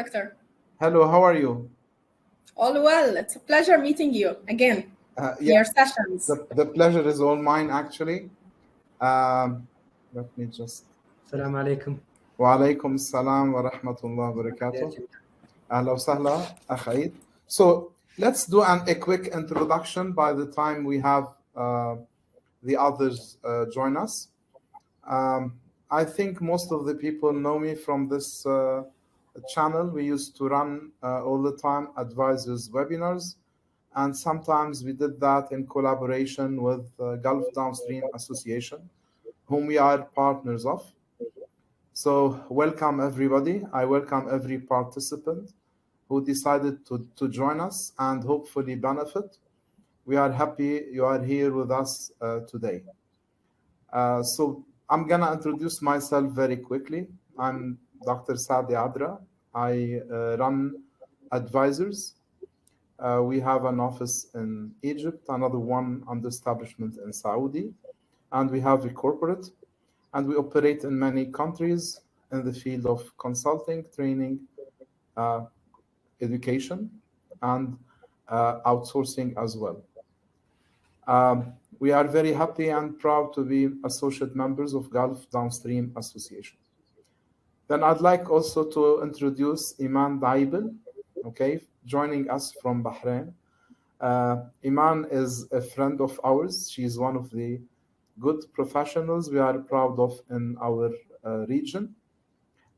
Doctor. Hello, how are you? All well. It's a pleasure meeting you again in your sessions. The pleasure is all mine, actually. Let me just... Assalamu alaikum. Wa alaikum salam wa rahmatullah wa barakatuh. Ahla wa sahla, akhaid. So let's do a quick introduction by the time we have the others join us. I think most of the people know me from this channel. We used to run all the time advisors webinars, and sometimes we did that in collaboration with Gulf Downstream Association, whom we are partners of. So welcome everybody. I welcome every participant who decided to join us and hopefully benefit. We are happy you are here with us today. So I'm gonna introduce myself very quickly. I'm Dr. Saadi Adra. I run advisors. We have an office in Egypt, another one under establishment in Saudi, and we have a corporate, and we operate in many countries in the field of consulting, training, education, and outsourcing as well. We are very happy and proud to be associate members of Gulf Downstream Association. Then I'd like also to introduce Iman Daibel, okay, joining us from Bahrain. Iman is a friend of ours. She's one of the good professionals we are proud of in our region.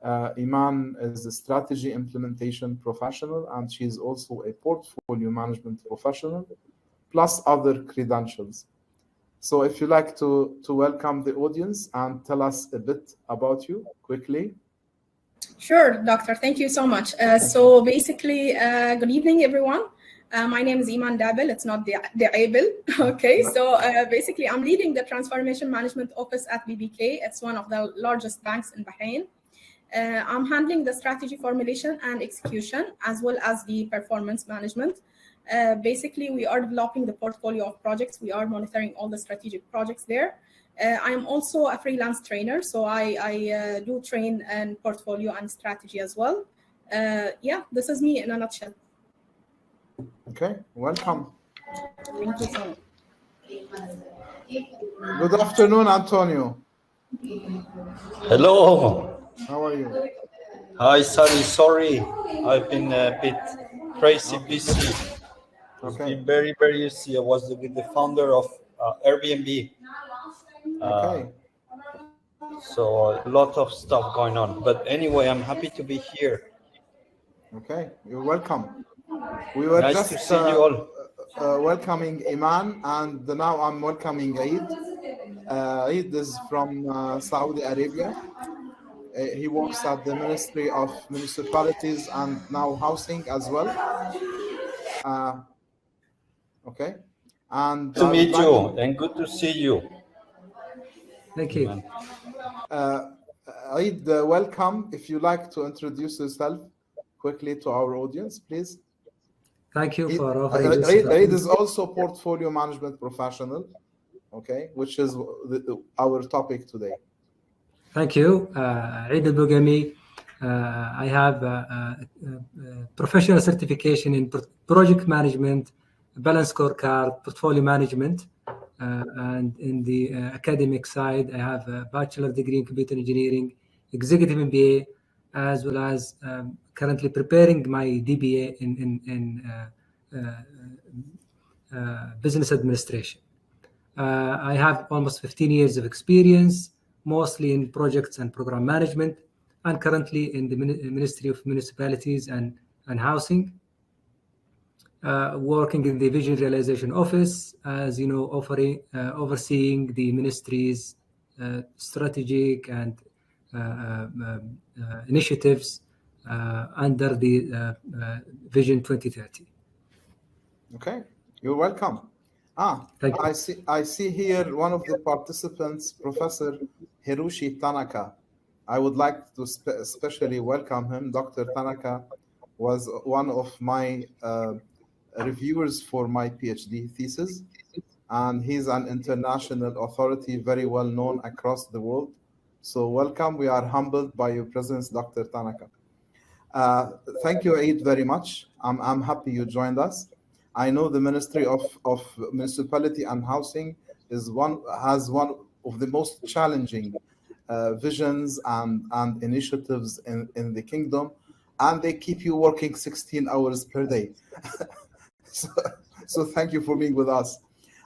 Iman is a strategy implementation professional, and she's also a portfolio management professional, plus other credentials. So if you like to welcome the audience and tell us a bit about you quickly. Sure, Doctor. Thank you so much. So basically, good evening, everyone. My name is Iman Daibel. It's not the Abel. Okay, so basically, I'm leading the Transformation Management Office at BBK. It's one of the largest banks in Bahrain. I'm handling the strategy formulation and execution, as well as the performance management. Basically, we are developing the portfolio of projects. We are monitoring all the strategic projects there. I am also a freelance trainer, so I do train in portfolio and strategy as well. Yeah, this is me in a nutshell. Okay, welcome. Thank you so much. Good afternoon, Antonio. Hello. How are you? Hi, Sally. Sorry, I've been a bit crazy busy. It's been very busy. I was with the founder of Airbnb. Okay. So a lot of stuff going on. But anyway, I'm happy to be here. Okay, you're welcome. We were nice just to see you all. welcoming Iman, and now I'm welcoming Eid. Eid is from Saudi Arabia. He works at the Ministry of Municipalities and now Housing as well. Okay. And to meet you and good to see you. Thank you. Eid, welcome. If you like to introduce yourself quickly to our audience, please. Thank you for offering this. Eid is also portfolio management professional, okay, which is our topic today. Thank you. Eid al-Bugami. I have professional certification in project management, balance scorecard, portfolio management, and in the academic side, I have a bachelor degree in computer engineering, executive MBA, as well as currently preparing my DBA in business administration. I have almost 15 years of experience, mostly in projects and program management, and currently in the Ministry of Municipalities and Housing, working in the Vision Realization Office, as you know, overseeing the ministry's strategic and initiatives under the Vision 2030. Okay, you're welcome. Thank you. I see here one of the participants, Professor Hiroshi Tanaka. I would like to especially welcome him. Dr. Tanaka was one of my reviewers for my PhD thesis, and he's an international authority, very well known across the world. So welcome. We are humbled by your presence, Dr. Tanaka. Thank you, Eid, very much. I'm happy you joined us. I know the Ministry of Municipality and Housing has one of the most challenging visions and initiatives in the kingdom, and they keep you working 16 hours per day. So thank you for being with us.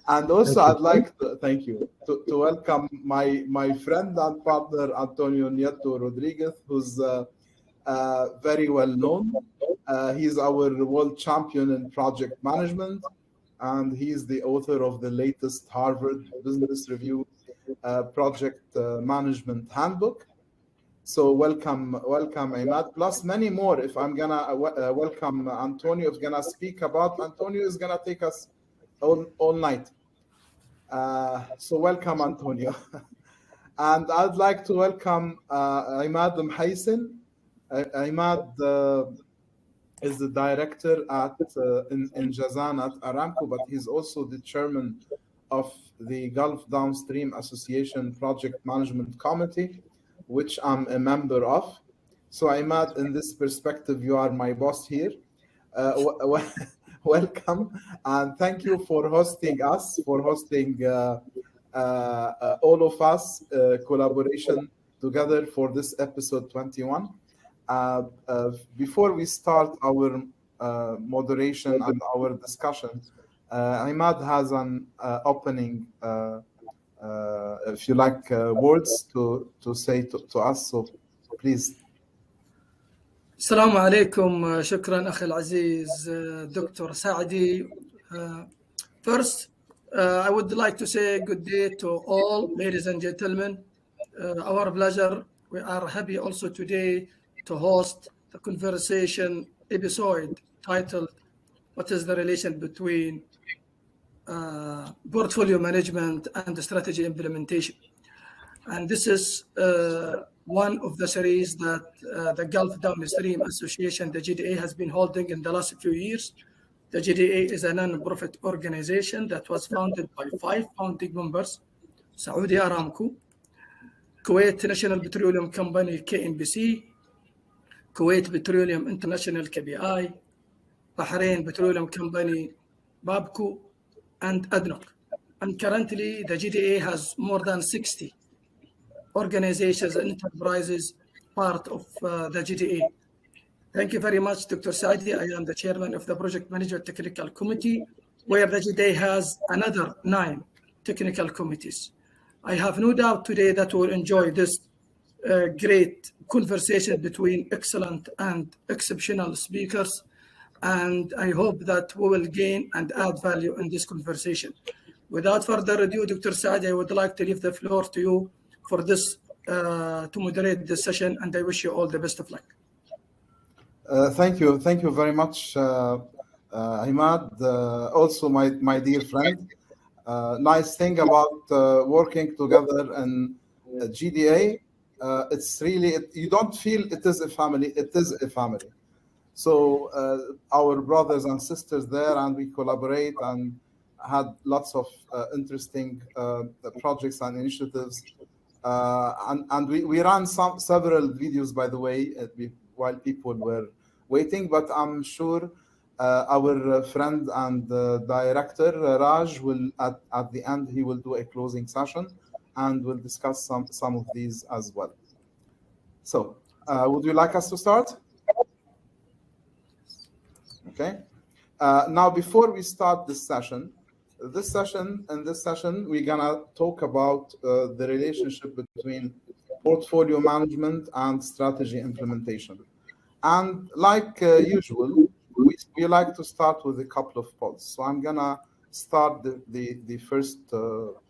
And also, I'd like to thank you to welcome my friend and partner Antonio Nieto Rodriguez, who's very well known. He's our world champion in project management, and he's the author of the latest Harvard Business Review project management handbook. So welcome, Imad. Plus many more. If I'm gonna welcome Antonio, is gonna speak about. Antonio is gonna take us all night. So welcome, Antonio. And I'd like to welcome Imad Mhaysin. Imad is the director in Jazan at Aramco, but he's also the chairman of the Gulf Downstream Association Project Management Committee, which I'm a member of. So Imad, in this perspective, you are my boss here. Welcome, and thank you for hosting us, for hosting all of us collaboration together for this episode 21. Before we start our moderation and our discussion, Imad has an opening, if you like, words to say to us. So please. السلام عليكم. شكرا أخي العزيز دكتور سعدي. First, I would like to say good day to all ladies and gentlemen. Our pleasure. We are happy also today to host the conversation episode titled "What is the relation between portfolio management and strategy implementation?" And this is one of the series that the Gulf Downstream Association, the GDA, has been holding in the last few years. The GDA is a non-profit organization that was founded by 5 founding members: Saudi Aramco, Kuwait National Petroleum Company KNPC, Kuwait Petroleum International KBI, Bahrain Petroleum Company Babco, and ADNOC. And currently, the GDA has more than 60 organizations and enterprises part of the GDA. Thank you very much, Dr. Saidi. I am the chairman of the Project Manager Technical Committee, where the GDA has another 9 technical committees. I have no doubt today that we'll enjoy this great conversation between excellent and exceptional speakers, and I hope that we will gain and add value in this conversation. Without further ado, Dr. Saadi, I would like to leave the floor to you for this, to moderate this session, and I wish you all the best of luck. Thank you very much, Imad. Also, my dear friend. Nice thing about working together in GDA. It's really, you don't feel it is a family. It is a family. So our brothers and sisters there, and we collaborate and had lots of interesting projects and initiatives. And we ran several videos, by the way, while people were waiting. But I'm sure our friend and director Raj will at the end, he will do a closing session and we'll discuss some of these as well. So would you like us to start? Okay. Now, before we start this session, we're gonna talk about the relationship between portfolio management and strategy implementation. And like usual, we like to start with a couple of polls. So I'm gonna start the first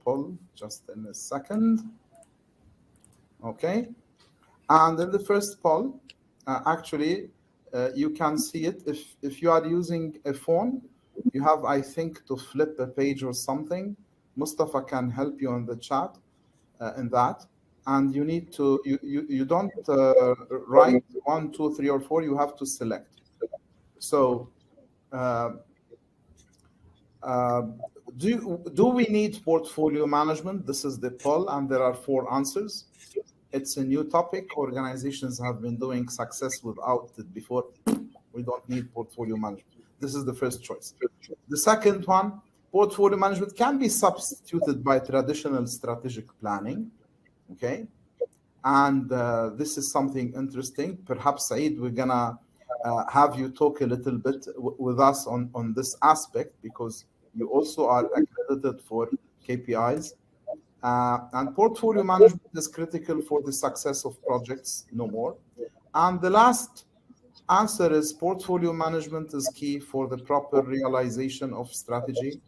poll just in a second. Okay. And in the first poll, actually, you can see it. If you are using a phone, you have, I think, to flip a page or something. Mustafa can help you in the chat in that. And you need to, you don't write 1, 2, 3, or 4. You have to select. So do we need portfolio management? This is the poll, and there are 4 answers. It's a new topic. Organizations have been doing success without it before. We don't need portfolio management. This is the first choice. The second one, portfolio management can be substituted by traditional strategic planning. Okay. And this is something interesting. Perhaps, Saeed, we're going to have you talk a little bit with us on this aspect, because you also are accredited for KPIs. And portfolio management is critical for the success of projects, no more. And the last answer is portfolio management is key for the proper realization of strategy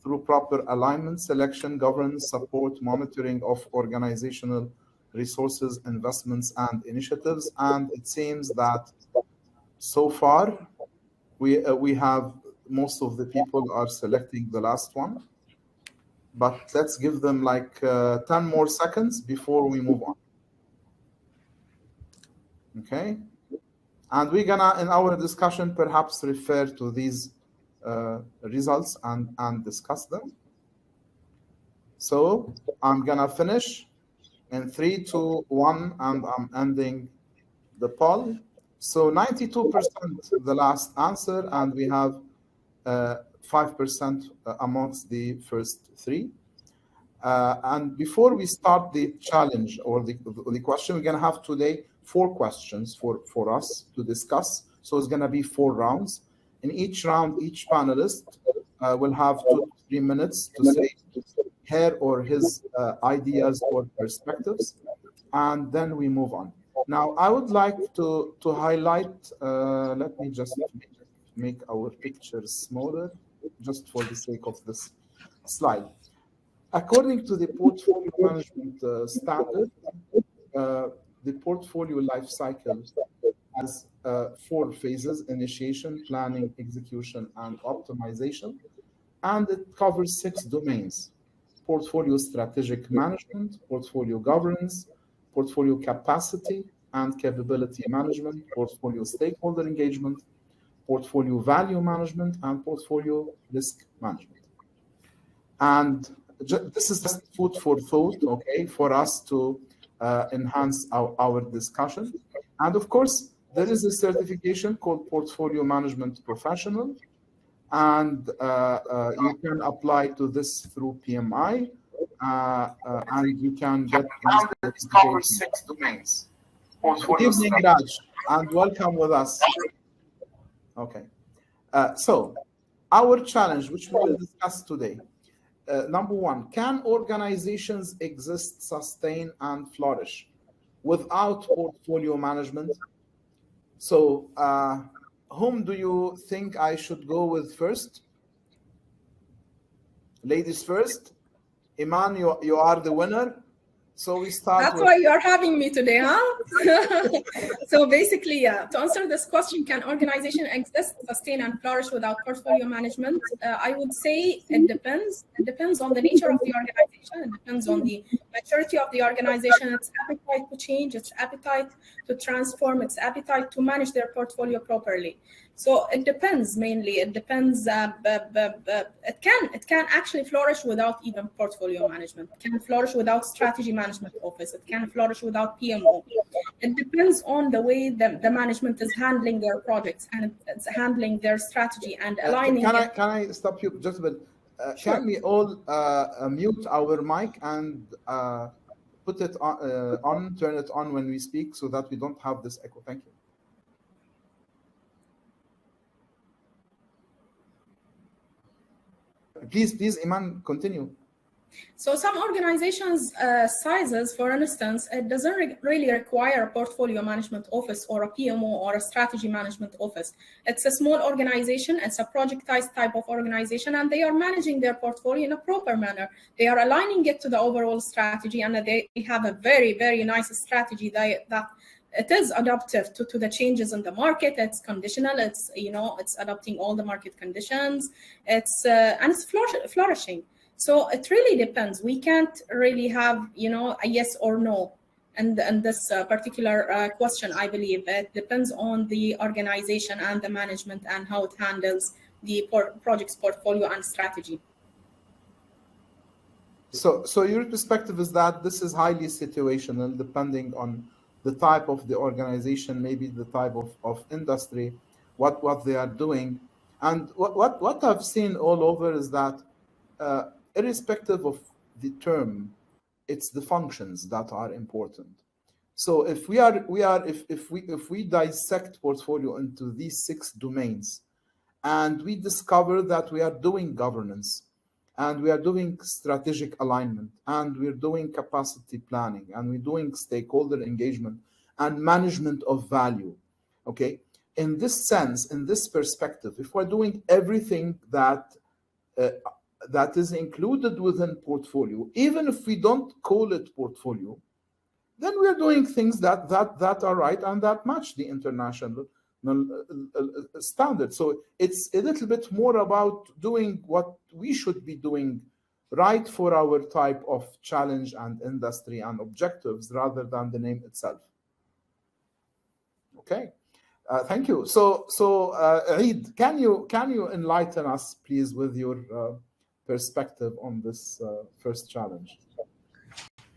through proper alignment, selection, governance, support, monitoring of organizational resources, investments, and initiatives. And it seems that so far we have most of the people are selecting the last one. But let's give them like 10 more seconds before we move on. Okay. And we're gonna, in our discussion, perhaps refer to these results and discuss them. So I'm gonna finish in 3, 2, 1, and I'm ending the poll. So 92% the last answer, and we have 5% amongst the first 3. And before we start the challenge or the question, we're going to have today 4 questions for us to discuss. So it's going to be 4 rounds. In each round, each panelist will have 2 to 3 minutes to say her or his ideas or perspectives, and then we move on. Now, I would like to highlight, let me just make our picture smaller, just for the sake of this slide. According to the portfolio management standard, the portfolio life cycle has 4 phases: initiation, planning, execution, and optimization. And it covers 6 domains: portfolio strategic management, portfolio governance, portfolio capacity and capability management, portfolio stakeholder engagement, portfolio value management, and portfolio risk management. And this is just food for thought, okay, for us to enhance our discussion. And of course, there is a certification called Portfolio Management Professional, and you can apply to this through PMI, and you can get this covers 6 domains. Good evening, Raj, and welcome with us. Okay, so our challenge, which we will discuss today. Number 1, can organizations exist, sustain, and flourish without portfolio management? So whom do you think I should go with first? Ladies first. Iman, you are the winner. So we start. That's why you're having me today, huh? So basically, to answer this question, can organization exist, sustain, and flourish without portfolio management? I would say it depends. It depends on the nature of the organization. It depends on the maturity of the organization, its appetite to change, its appetite to transform, its appetite to manage their portfolio properly. So it depends mainly. It depends. It can actually flourish without even portfolio management. It can flourish without strategy management office. It can flourish without PMO. It depends on the way the management is handling their projects and it's handling their strategy and aligning. Can I stop you just a bit? Sure. Can we all mute our mic and put it on, turn it on when we speak, so that we don't have this echo? Thank you. Please, Iman, continue. So some organizations' sizes, for instance, it doesn't really require a portfolio management office or a PMO or a strategy management office. It's a small organization, it's a projectized type of organization, and they are managing their portfolio in a proper manner. They are aligning it to the overall strategy, and they have a very, very nice strategy that it is adaptive to the changes in the market. It's conditional. It's, it's adapting all the market conditions. It's and it's flourishing. So it really depends. We can't really have, a yes or no. And this particular question, I believe it depends on the organization and the management and how it handles the project's portfolio and strategy. So your perspective is that this is highly situational, depending on the type of the organization, maybe the type of industry, what they are doing. And what I've seen all over is that irrespective of the term, it's the functions that are important. So if we dissect portfolio into these 6 domains, and we discover that we are doing governance, and we are doing strategic alignment, and we're doing capacity planning, and we're doing stakeholder engagement and management of value. Okay, in this sense, in this perspective, if we're doing everything that is included within portfolio, even if we don't call it portfolio, then we are doing things that are right and that match the international standard. So it's a little bit more about doing what we should be doing right for our type of challenge and industry and objectives, rather than the name itself. Okay, thank you. So Eid, can you enlighten us, please, with your perspective on this first challenge?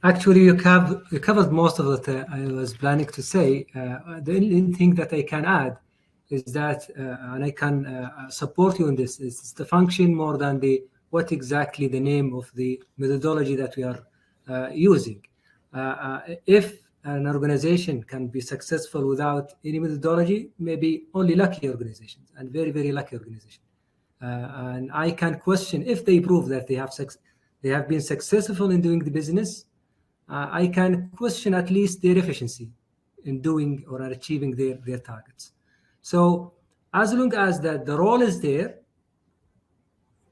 Actually, you covered most of what I was planning to say. The only thing that I can add is that, and I can support you in this, is the function more than what exactly the name of the methodology that we are using. If an organization can be successful without any methodology, maybe only lucky organizations and very, very lucky organizations. And I can question if they prove that they have been successful in doing the business. I can question at least their efficiency in doing or achieving their targets. So as long as that the role is there,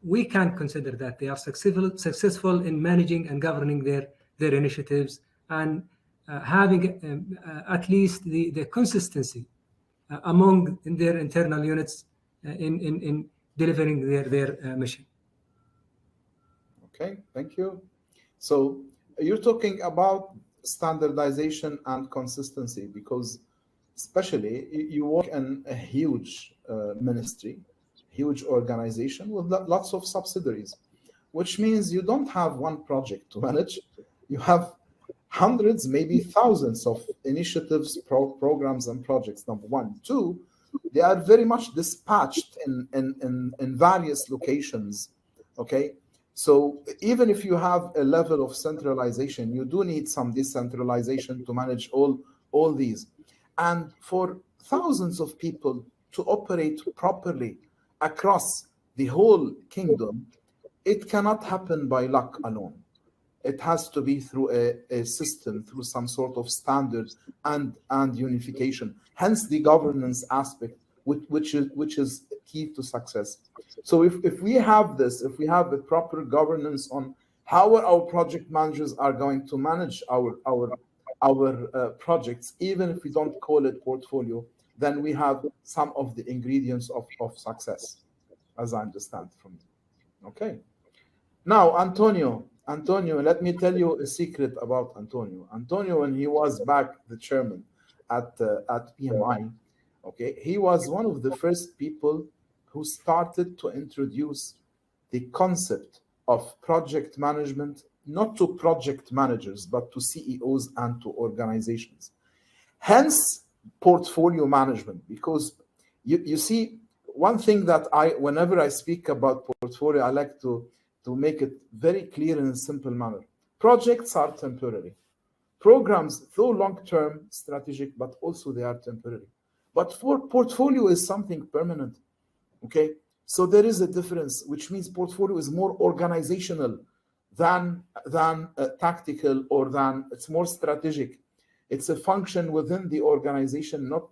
we can consider that they are successful in managing and governing their initiatives, and having at least the consistency among their internal units in delivering their mission. Okay, thank you. So you're talking about standardization and consistency, because especially you work in a huge ministry, huge organization with lots of subsidiaries, which means you don't have one project to manage. You have hundreds, maybe thousands of initiatives, programs, and projects, number one. Two, they are very much dispatched in various locations, okay? So even if you have a level of centralization, you do need some decentralization to manage all these. And for thousands of people to operate properly across the whole kingdom, it cannot happen by luck alone. It has to be through a system, through some sort of standard and unification. Hence the governance aspect, which is key to success. So if we have this, if we have a proper governance on how our project managers are going to manage our projects, even if we don't call it portfolio, then we have some of the ingredients of success, as I understand from you. Okay. Now, Antonio, let me tell you a secret about Antonio. Antonio, when he was back the chairman at PMI, okay, he was one of the first people who started to introduce the concept of project management, not to project managers, but to CEOs and to organizations. Hence, portfolio management, because you see, one thing that whenever I speak about portfolio, I like to make it very clear in a simple manner. Projects are temporary. Programs, though long-term strategic, but also they are temporary. But for portfolio is something permanent. Okay, so there is a difference, which means portfolio is more organizational than tactical, or than it's more strategic. It's a function within the organization, not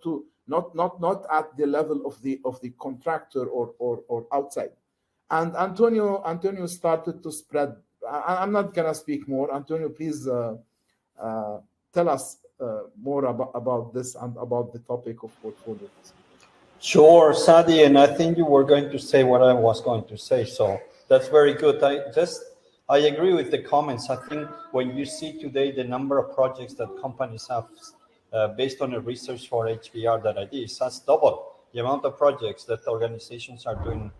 at the level of the contractor or outside. And Antonio started to spread. I'm not gonna speak more. Antonio, please tell us more about this and about the topic of portfolios. Sure, Sadi, and I think you were going to say what I was going to say, so that's very good. I agree with the comments. I think when you see today the number of projects that companies have, based on a research for HBR that I did, has doubled the amount of projects that organizations are doing.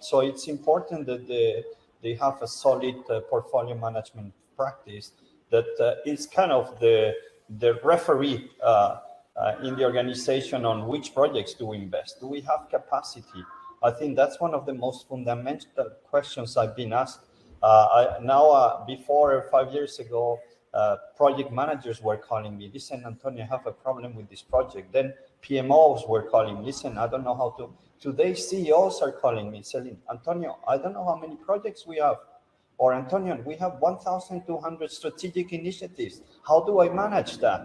So it's important that the they have a solid portfolio management practice that is kind of the referee in the organization on which projects to invest. Do we have capacity? I think that's one of the most fundamental questions I've been asked. Before 5 years ago, project managers were calling me, listen, Antonio, I have a problem with this project. Then PMOs were calling, listen, I don't know how to. Today, CEOs are calling me, saying, Antonio, I don't know how many projects we have. Or Antonio, we have 1,200 strategic initiatives. How do I manage that?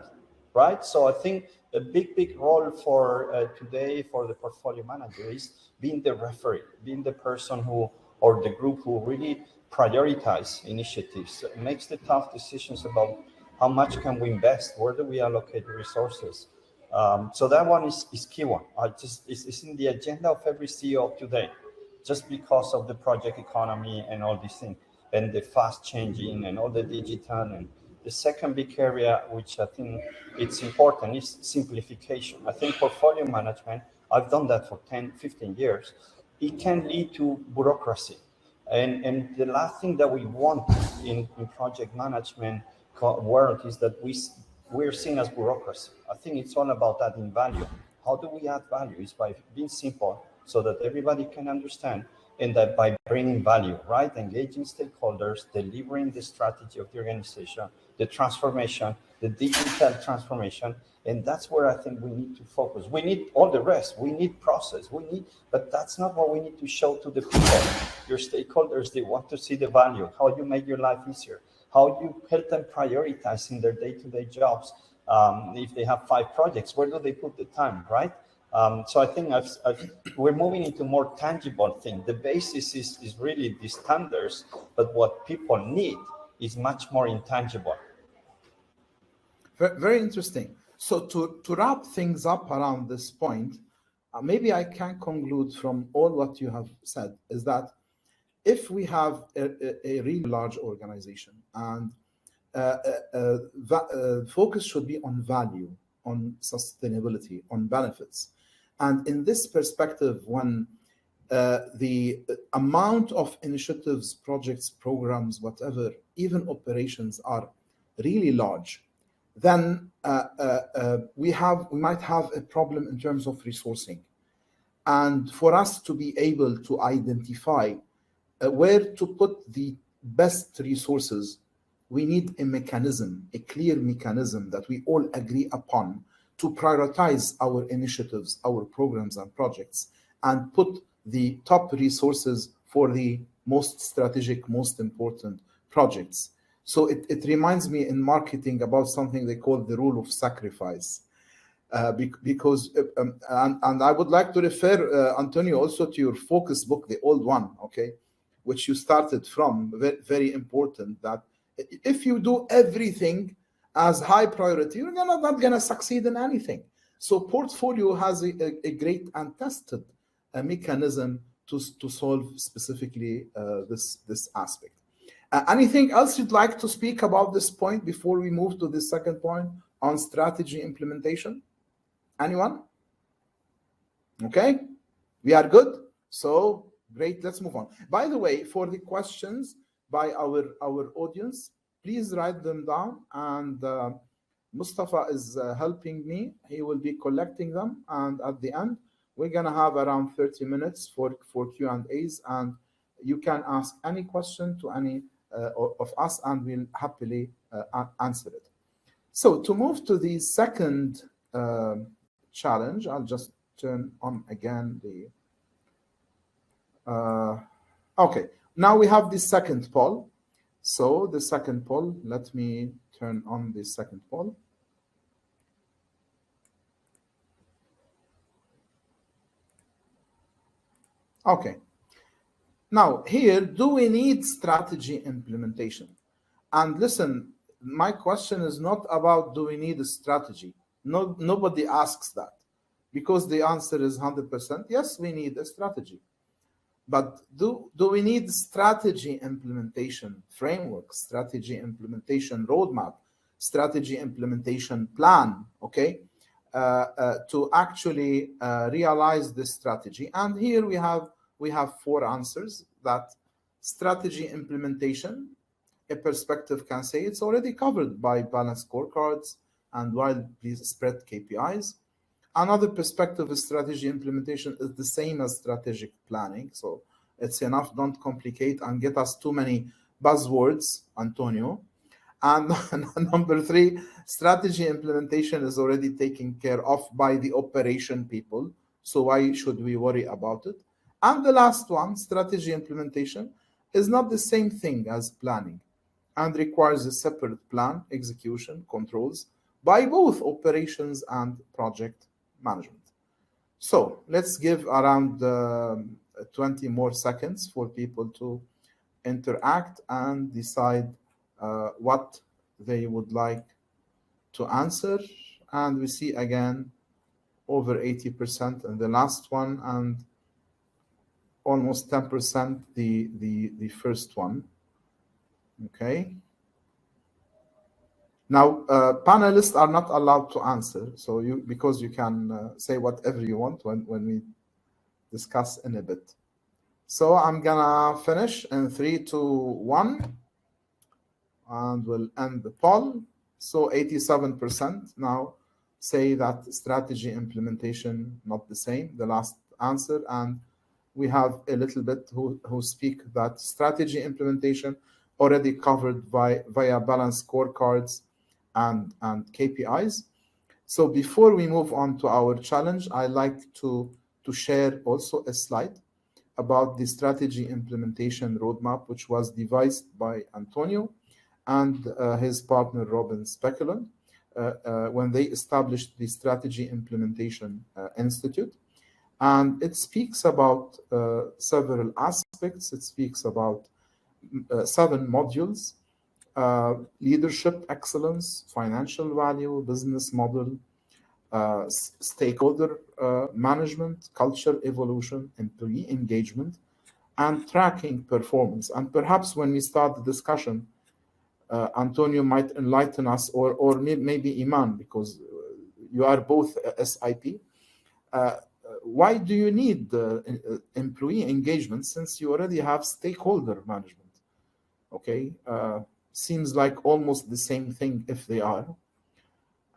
Right? So I think a big role for today for the portfolio manager is being the referee, being the person who, or the group who really prioritize initiatives, makes the tough decisions about how much can we invest, where do we allocate the resources. So that one is key one. It's in the agenda of every CEO today, just because of the project economy and all these things, and the fast changing and all the digital. And the second big area, which I think it's important, is simplification. I think portfolio management, I've done that for 10, 15 years. It can lead to bureaucracy. And the last thing that we want in project management world is that we're seen as bureaucracy. I think it's all about adding value. How do we add value? It's by being simple so that everybody can understand, and that by bringing value, right? Engaging stakeholders, delivering the strategy of the organization, the transformation, the digital transformation. And that's where I think we need to focus. We need all the rest. We need process. But that's not what we need to show to the people. Your stakeholders, they want to see the value, how you make your life easier, how you help them prioritize in their day-to-day jobs. If they have 5 projects, where do they put the time, right? So I think we're moving into more tangible thing. The basis is really the standards, but what people need is much more intangible. Very interesting. So to wrap things up around this point, maybe I can conclude from all what you have said is that if we have a really large organization and focus should be on value, on sustainability, on benefits. And in this perspective, when the amount of initiatives, projects, programs, whatever, even operations are really large, then we might have a problem in terms of resourcing. And for us to be able to identify where to put the best resources, we need a mechanism, a clear mechanism that we all agree upon to prioritize our initiatives, our programs and projects, and put the top resources for the most strategic, most important projects. So it reminds me in marketing about something they call the rule of sacrifice. Because I would like to refer, Antonio, also to your focus book, the old one, okay, which you started from, very important, that if you do everything as high priority, you're not going to succeed in anything. So portfolio has a great and tested mechanism to solve specifically this aspect. Anything else you'd like to speak about this point before we move to the second point on strategy implementation? Anyone? Okay, we are good. So great, let's move on. By the way, for the questions by our audience, please write them down, and Mustafa is helping me. He will be collecting them, and at the end, we're gonna have around 30 minutes for Q&As, and you can ask any question to any of us, and we'll happily answer it. So to move to the second challenge, I'll just turn on again the okay, now we have the second poll. So the second poll, let me turn on the second poll. Okay, now here, do we need strategy implementation? And listen, my question is not about do we need a strategy. No, nobody asks that, because the answer is 100% yes, we need a strategy. But do we need strategy implementation framework, strategy implementation roadmap, strategy implementation plan, okay, to actually realize this strategy? And here we have 4 answers that Strategy implementation, a perspective can say it's already covered by balanced scorecards and widely spread KPIs. Another perspective is strategy implementation is the same as strategic planning. So it's enough, don't complicate and get us too many buzzwords, Antonio. And number 3, strategy implementation is already taken care of by the operation people. So why should we worry about it? And the last one, strategy implementation, is not the same thing as planning and requires a separate plan, execution, controls by both operations and project management. So let's give around 20 more seconds for people to interact and decide what they would like to answer. And we see again over 80% in the last one and almost 10% the first one. Okay. Now, panelists are not allowed to answer, so because you can say whatever you want when we discuss in a bit. So I'm gonna finish in 3, 2, 1, and we'll end the poll. So 87% now say that strategy implementation not the same, the last answer, and we have a little bit who speak that strategy implementation already covered via balanced scorecards and KPIs. So before we move on to our challenge, I like to share also a slide about the strategy implementation roadmap, which was devised by Antonio and his partner Robin Speculon when they established the Strategy Implementation Institute. And it speaks about several aspects. It speaks about 7 modules: leadership excellence, financial value, business model, stakeholder management, culture evolution, employee engagement, and tracking performance. And perhaps when we start the discussion, Antonio might enlighten us, or maybe Iman, because you are both SIP. Why do you need employee engagement since you already have stakeholder management? Okay, seems like almost the same thing if they are.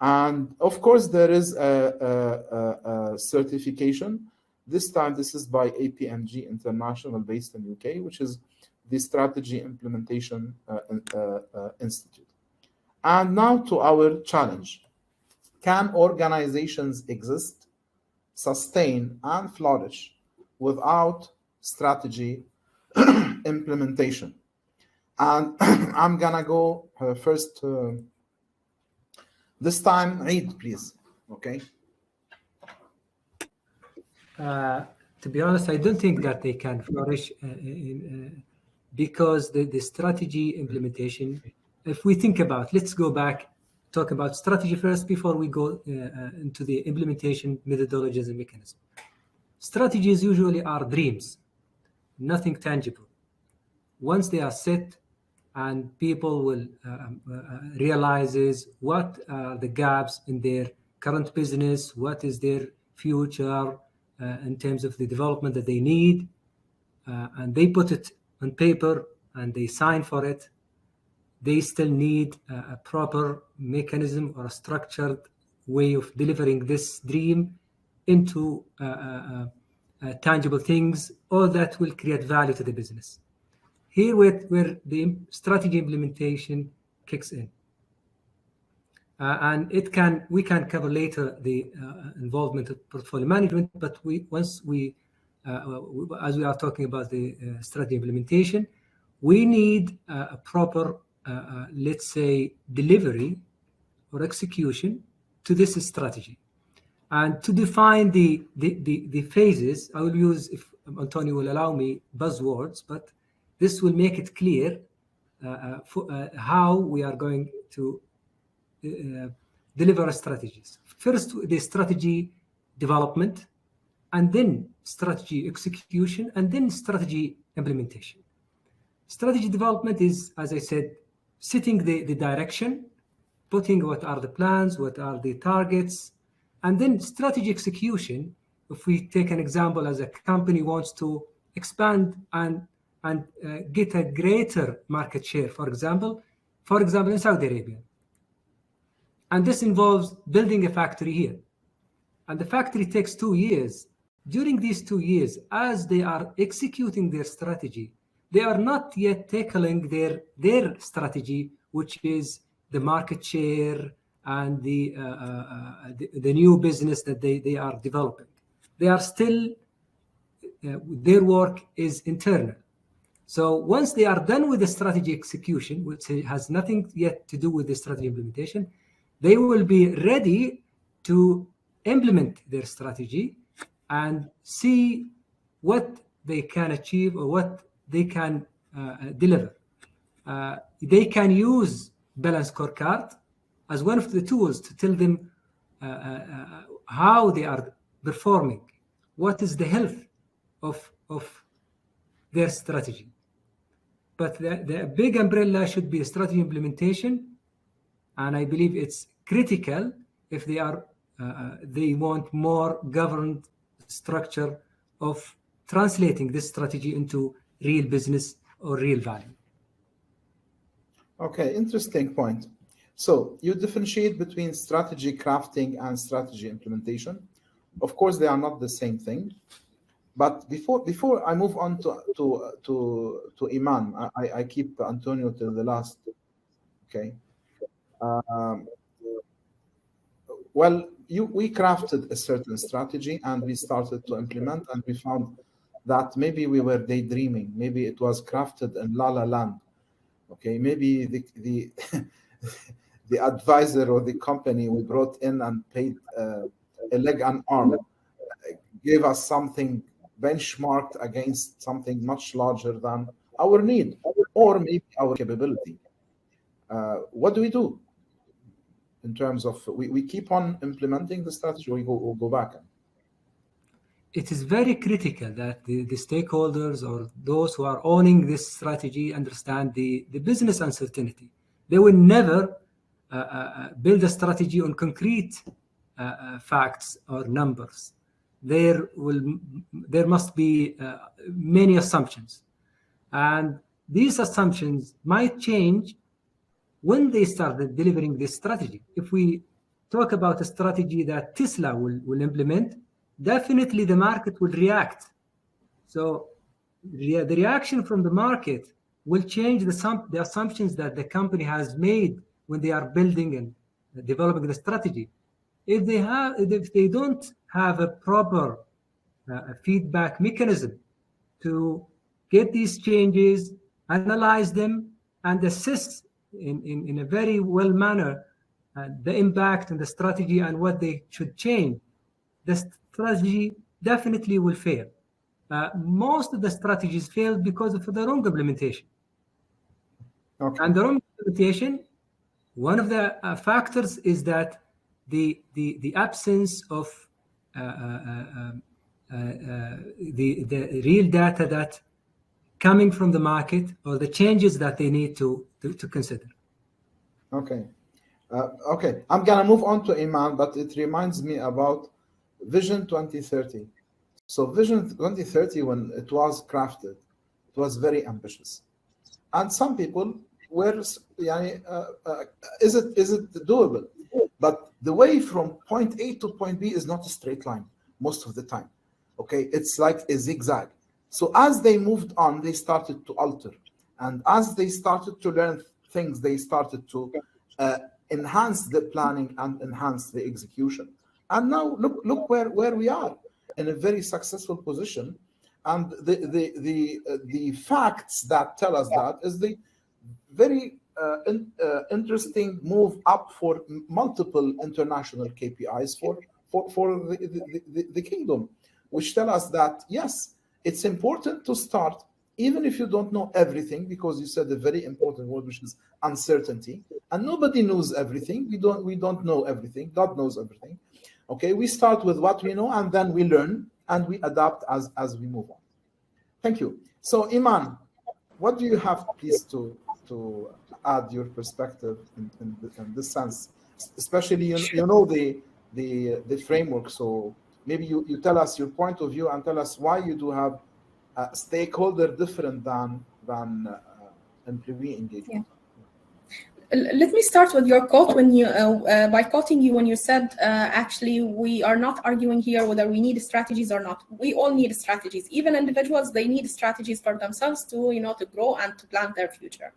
And of course, there is a certification. This time, this is by APMG International, based in UK, which is the Strategy Implementation Institute. And now to our challenge. Can organizations exist, sustain, and flourish without strategy implementation? And I'm gonna go first. This time, Eid, please. Okay. To be honest, I don't think that they can flourish because the strategy implementation, if we think about, let's go back, talk about strategy first before we go into the implementation methodologies and mechanisms. Strategies usually are dreams, nothing tangible. Once they are set and people will realizes what are the gaps in their current business, what is their future in terms of the development that they need, and they put it on paper and they sign for it, they still need a proper mechanism or a structured way of delivering this dream into tangible things, all that will create value to the business. Here where the strategy implementation kicks in. And we can cover later the involvement of portfolio management, but as we are talking about the strategy implementation, we need a proper, let's say, delivery or execution to this strategy. And to define the phases, I will use, if Antonio will allow me, buzzwords, but this will make it clear how we are going to deliver strategies. First, the strategy development, and then strategy execution, and then strategy implementation. Strategy development is, as I said, setting the direction, putting what are the plans, what are the targets, and then strategy execution. If we take an example, as a company wants to expand and and get a greater market share, for example, in Saudi Arabia. And this involves building a factory here. And the factory takes 2 years. During these 2 years, as they are executing their strategy, they are not yet tackling their strategy, which is the market share and the new business that they are developing. They are still, their work is internal. So once they are done with the strategy execution, which has nothing yet to do with the strategy implementation, they will be ready to implement their strategy and see what they can achieve or what they can deliver. They can use balanced scorecard as one of the tools to tell them how they are performing, what is the health of their strategy. But the big umbrella should be strategy implementation, and I believe it's critical if they want more governed structure of translating this strategy into real business or real value. Okay, interesting point. So you differentiate between strategy crafting and strategy implementation. Of course, they are not the same thing. But before I move on to Iman, I keep Antonio till the last. Okay. Well, we crafted a certain strategy and we started to implement, and we found that maybe we were daydreaming. Maybe it was crafted in La La Land. Okay, maybe the the advisor or the company we brought in and paid a leg and arm gave us something benchmarked against something much larger than our need or maybe our capability. What do we do in terms of we keep on implementing the strategy, or we go back? It is very critical that the stakeholders or those who are owning this strategy understand the business uncertainty. They will never build a strategy on concrete facts or numbers. There must be many assumptions, and these assumptions might change when they start delivering this strategy. If we talk about a strategy that Tesla will implement, definitely the market will react. So the reaction from the market will change the assumptions that the company has made when they are building and developing the strategy. If they don't have a proper feedback mechanism to get these changes, analyze them, and assess in a very well manner the impact on the strategy and what they should change, the strategy definitely will fail. Most of the strategies fail because of the wrong implementation. Okay. And the wrong implementation, one of the factors is that the absence of the real data that coming from the market or the changes that they need to consider. Okay. Okay, I'm gonna move on to Iman, but it reminds me about Vision 2030. So Vision 2030, when it was crafted, it was very ambitious, and some people were, is it doable? But the way from point A to point B is not a straight line most of the time. Okay, it's like a zigzag. So as they moved on, they started to alter, and as they started to learn things, they started to enhance the planning and enhance the execution. And now look where we are, in a very successful position. And the facts that tell us that is the very interesting move up for multiple international KPIs for the kingdom, which tell us that yes, it's important to start even if you don't know everything, because you said a very important word, which is uncertainty, and nobody knows everything. We don't know everything. God knows everything. Okay, we start with what we know, and then we learn and we adapt as we move on. Thank you. So Iman, what do you have, please, to add your perspective in this sense, especially you know the framework. So maybe you tell us your point of view and tell us why you do have stakeholder different than employee engagement? Let me start with your quote when you by quoting you when you said actually we are not arguing here whether we need strategies or not. We all need strategies. Even individuals, they need strategies for themselves to to grow and to plan their future.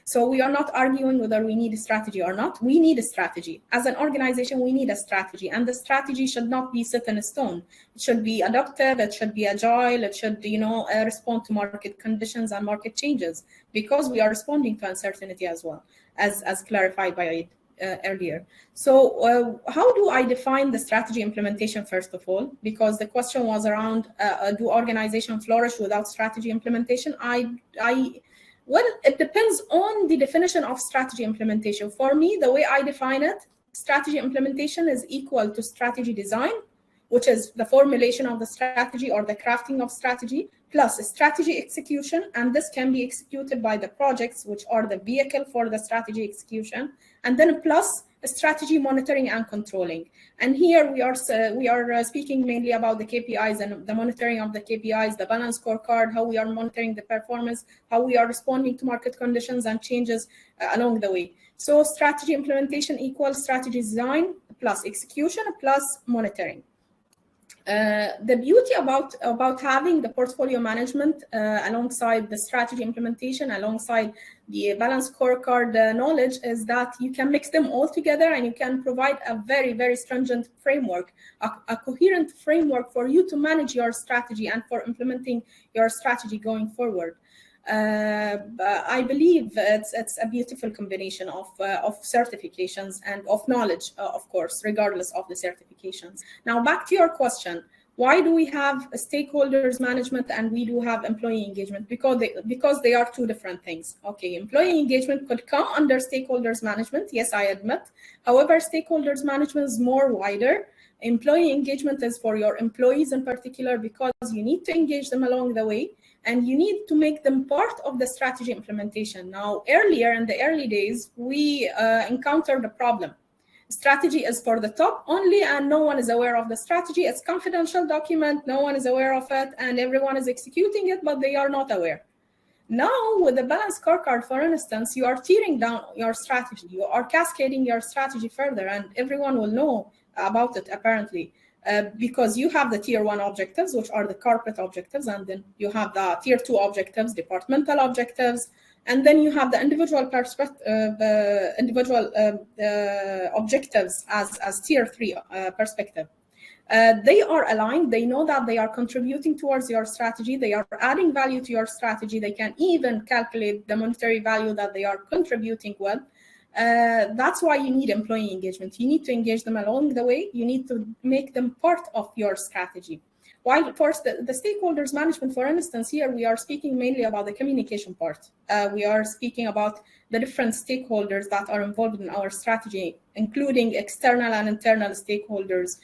So we are not arguing whether we need a strategy or not. We need a strategy. As an organization, we need a strategy, and the strategy should not be set in stone. It should be adaptive. It should be agile. It should respond to market conditions and market changes, because we are responding to uncertainty as well, as clarified by earlier. So how do I define the strategy implementation, first of all? Because the question was around, do organizations flourish without strategy implementation? Well, it depends on the definition of strategy implementation. For me, the way I define it, strategy implementation is equal to strategy design, which is the formulation of the strategy or the crafting of strategy, plus strategy execution, and this can be executed by the projects, which are the vehicle for the strategy execution, and then plus strategy monitoring and controlling. And here we are speaking mainly about the KPIs and the monitoring of the KPIs, the balance scorecard, how we are monitoring the performance, how we are responding to market conditions and changes along the way. So strategy implementation equals strategy design plus execution plus monitoring. The beauty about having the portfolio management alongside the strategy implementation, alongside the balance scorecard knowledge, is that you can mix them all together and you can provide a very, very stringent framework, a coherent framework for you to manage your strategy and for implementing your strategy going forward. I believe it's a beautiful combination of certifications and of knowledge, of course, regardless of the certifications. Now, back to your question, why do we have stakeholders management and we do have employee engagement? Because they are two different things. Okay, employee engagement could come under stakeholders management, yes, I admit. However, stakeholders management is more wider. Employee engagement is for your employees in particular, because you need to engage them along the way, and you need to make them part of the strategy implementation. Now, earlier in the early days, we encountered a problem. Strategy is for the top only, and no one is aware of the strategy. It's a confidential document, no one is aware of it, and everyone is executing it, but they are not aware. Now, with the balance scorecard, for instance, you are tearing down your strategy. You are cascading your strategy further, and everyone will know about it, apparently. Because you have the tier 1 objectives, which are the corporate objectives, and then you have the tier 2 objectives, departmental objectives, and then you have the individual objectives as tier 3 perspective. They are aligned. They know that they are contributing towards your strategy. They are adding value to your strategy. They can even calculate the monetary value that they are contributing with. That's why you need employee engagement. You need to engage them along the way. You need to make them part of your strategy. While, of course, the stakeholders management, for instance, here we are speaking mainly about the communication part. We are speaking about the different stakeholders that are involved in our strategy, including external and internal stakeholders,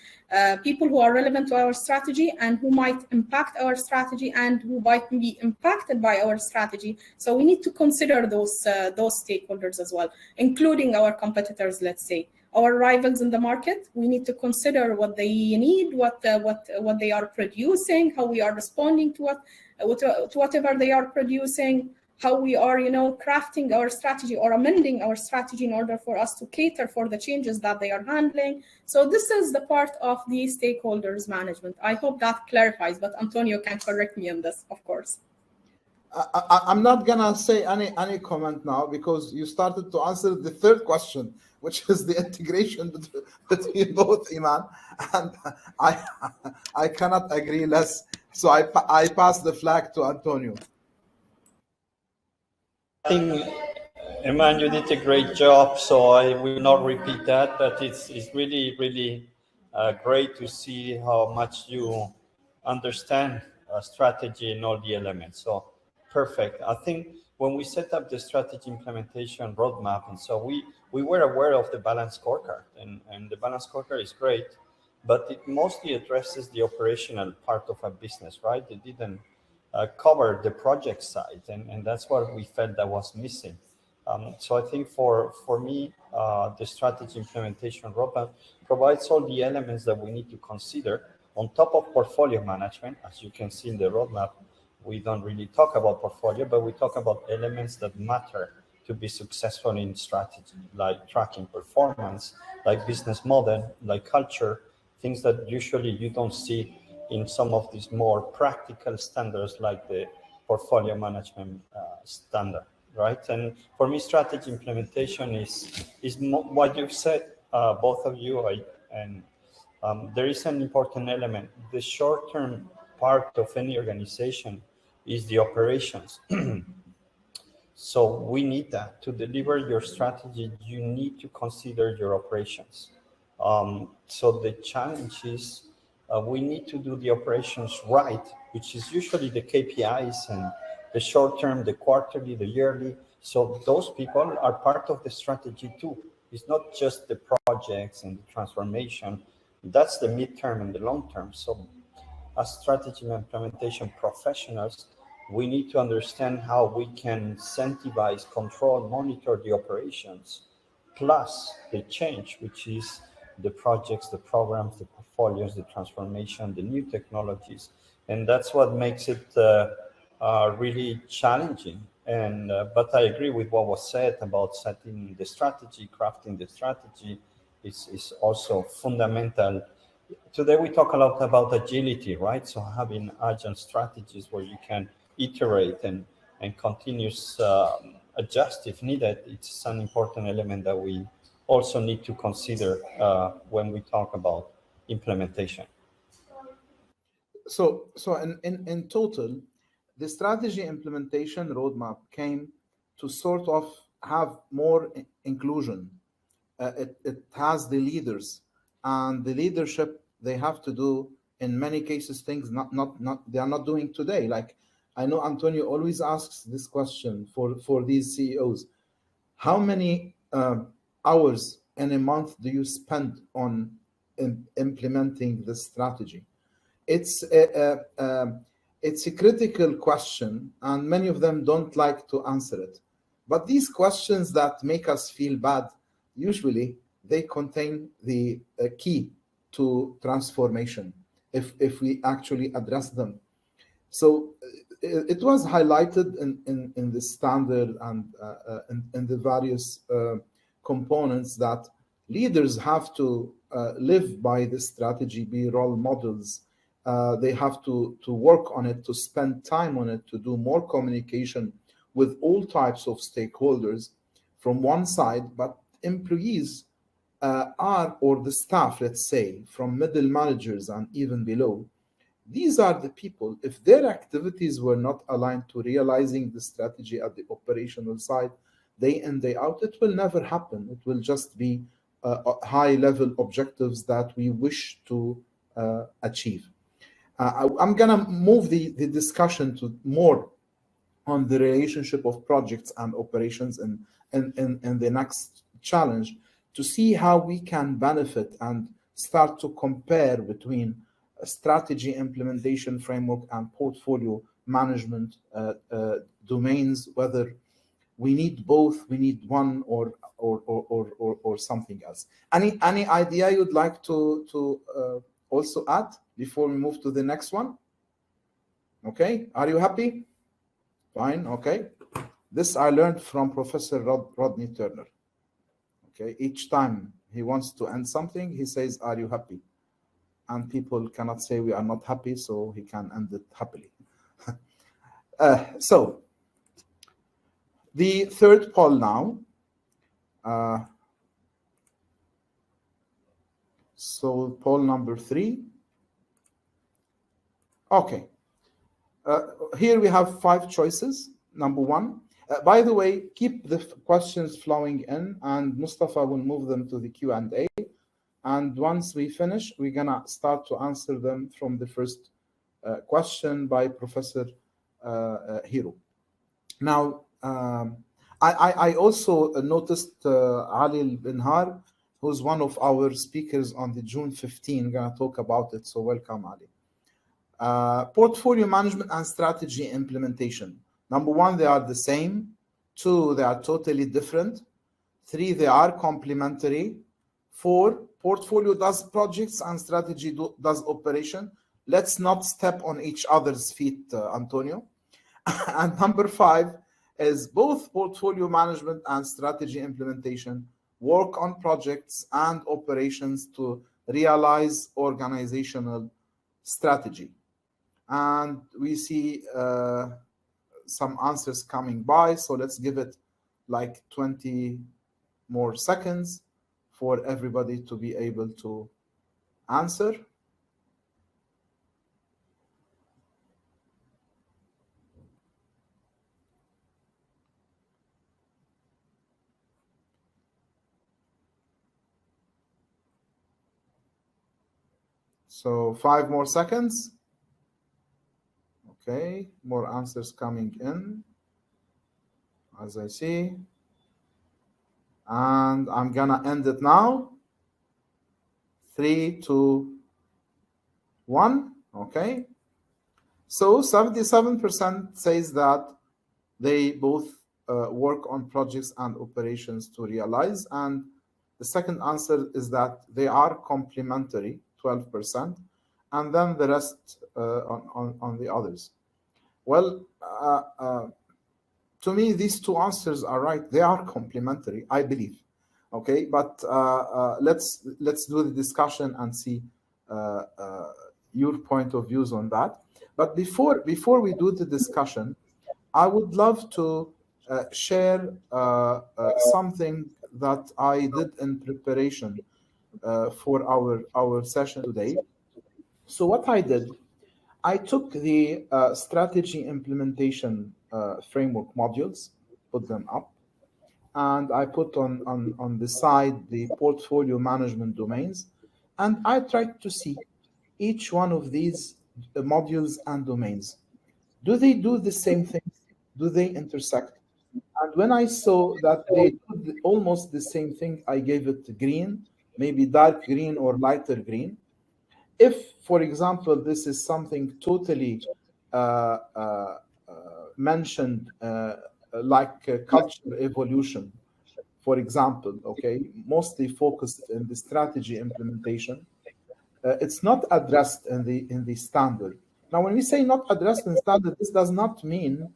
people who are relevant to our strategy and who might impact our strategy and who might be impacted by our strategy. So we need to consider those stakeholders as well, including our competitors, let's say. Our rivals in the market, we need to consider what they need, what they are producing, how we are responding to whatever they are producing, how we are, crafting our strategy or amending our strategy in order for us to cater for the changes that they are handling. So this is the part of the stakeholders management. I hope that clarifies, but Antonio can correct me on this, of course. I'm not gonna say any comment now, because you started to answer the third question, which is the integration between both, Iman, and I cannot agree less. So I pass the flag to Antonio. I think, Iman, you did a great job, so I will not repeat that, but it's really, really great to see how much you understand strategy and all the elements. So perfect. I think when we set up the strategy implementation roadmap, and so we were aware of the balance scorecard, and the balance scorecard is great, but it mostly addresses the operational part of a business, right? It didn't cover the project side, and that's what we felt that was missing. So I think for me, the strategy implementation roadmap provides all the elements that we need to consider on top of portfolio management, as you can see in the roadmap, we don't really talk about portfolio, but we talk about elements that matter to be successful in strategy, like tracking performance, like business model, like culture, things that usually you don't see in some of these more practical standards like the portfolio management standard, right? And for me, strategy implementation is what you've said, both of you, there is an important element. The short-term part of any organization is the operations. So we need that. To deliver your strategy, you need to consider your operations. So the challenge is we need to do the operations right, which is usually the KPIs and the short-term, the quarterly, the yearly. So those people are part of the strategy too. It's not just the projects and the transformation. That's the midterm and the long term. So as strategy and implementation professionals, we need to understand how we can incentivize, control, monitor the operations, plus the change, which is the projects, the programs, the portfolios, the transformation, the new technologies. And that's what makes it really challenging. And but I agree with what was said about setting the strategy, crafting the strategy is also fundamental. Today we talk a lot about agility, right? So having agile strategies where you can iterate and continuous adjust if needed, it's an important element that we also need to consider when we talk about implementation. So in total, the strategy implementation roadmap came to sort of have more inclusion. It has the leaders, and the leadership, they have to do in many cases things they are not doing today. Like I know Antonio always asks this question for these CEOs: how many hours in a month do you spend on implementing the strategy? It's a critical question, and many of them don't like to answer it. But these questions that make us feel bad, usually they contain the key to transformation if we actually address them. So it was highlighted in the standard and in the various components that leaders have to live by this strategy, be role models. They have to work on it, to spend time on it, to do more communication with all types of stakeholders from one side, but employees or the staff, let's say, from middle managers and even below, these are the people, if their activities were not aligned to realizing the strategy at the operational side, day in, day out, it will never happen. It will just be high-level objectives that we wish to achieve. I'm going to move the discussion to more on the relationship of projects and operations in the next challenge, to see how we can benefit and start to compare between a strategy implementation framework and portfolio management domains, whether we need both, we need one, or something else. Any idea you'd like to also add before we move to the next one? Okay, are you happy? Fine, okay. This I learned from Professor Rodney Turner. Okay, each time he wants to end something, he says, are you happy? And people cannot say we are not happy, so he can end it happily. So the third poll now. So poll number 3. Okay. Here we have 5 choices. Number 1. By the way, keep the questions flowing in, and Mustafa will move them to the Q&A. And once we finish, we're going to start to answer them from the first question by Professor Hiro. Now, I also noticed Ali Benhar, who's one of our speakers on the June 15, going to talk about it. So welcome, Ali. Portfolio management and strategy implementation. Number 1, they are the same. 2, they are totally different. 3, they are complementary. 4, portfolio does projects and strategy does operation. Let's not step on each other's feet, Antonio. And number 5 is both portfolio management and strategy implementation work on projects and operations to realize organizational strategy. And we see some answers coming by, so let's give it like 20 more seconds for everybody to be able to answer. So 5 more seconds. Okay, more answers coming in, as I see. And I'm gonna end it now. 3, 2, 1. Okay. So 77% says that they both work on projects and operations to realize. And the second answer is that they are complementary, 12%. And then the rest on the others. Well, to me, these two answers are right. They are complementary, I believe. Okay, but let's do the discussion and see your point of views on that. But before we do the discussion, I would love to share something that I did in preparation for our session today. So what I did, I took the strategy implementation framework modules, put them up, and I put on the side the portfolio management domains, and I tried to see each one of these modules and domains. Do they do the same thing? Do they intersect? And when I saw that they do almost the same thing, I gave it green, maybe dark green or lighter green. If, for example, this is something totally mentioned like culture evolution, for example, okay, mostly focused in the strategy implementation, it's not addressed in the standard. Now, when we say not addressed in standard, this does not mean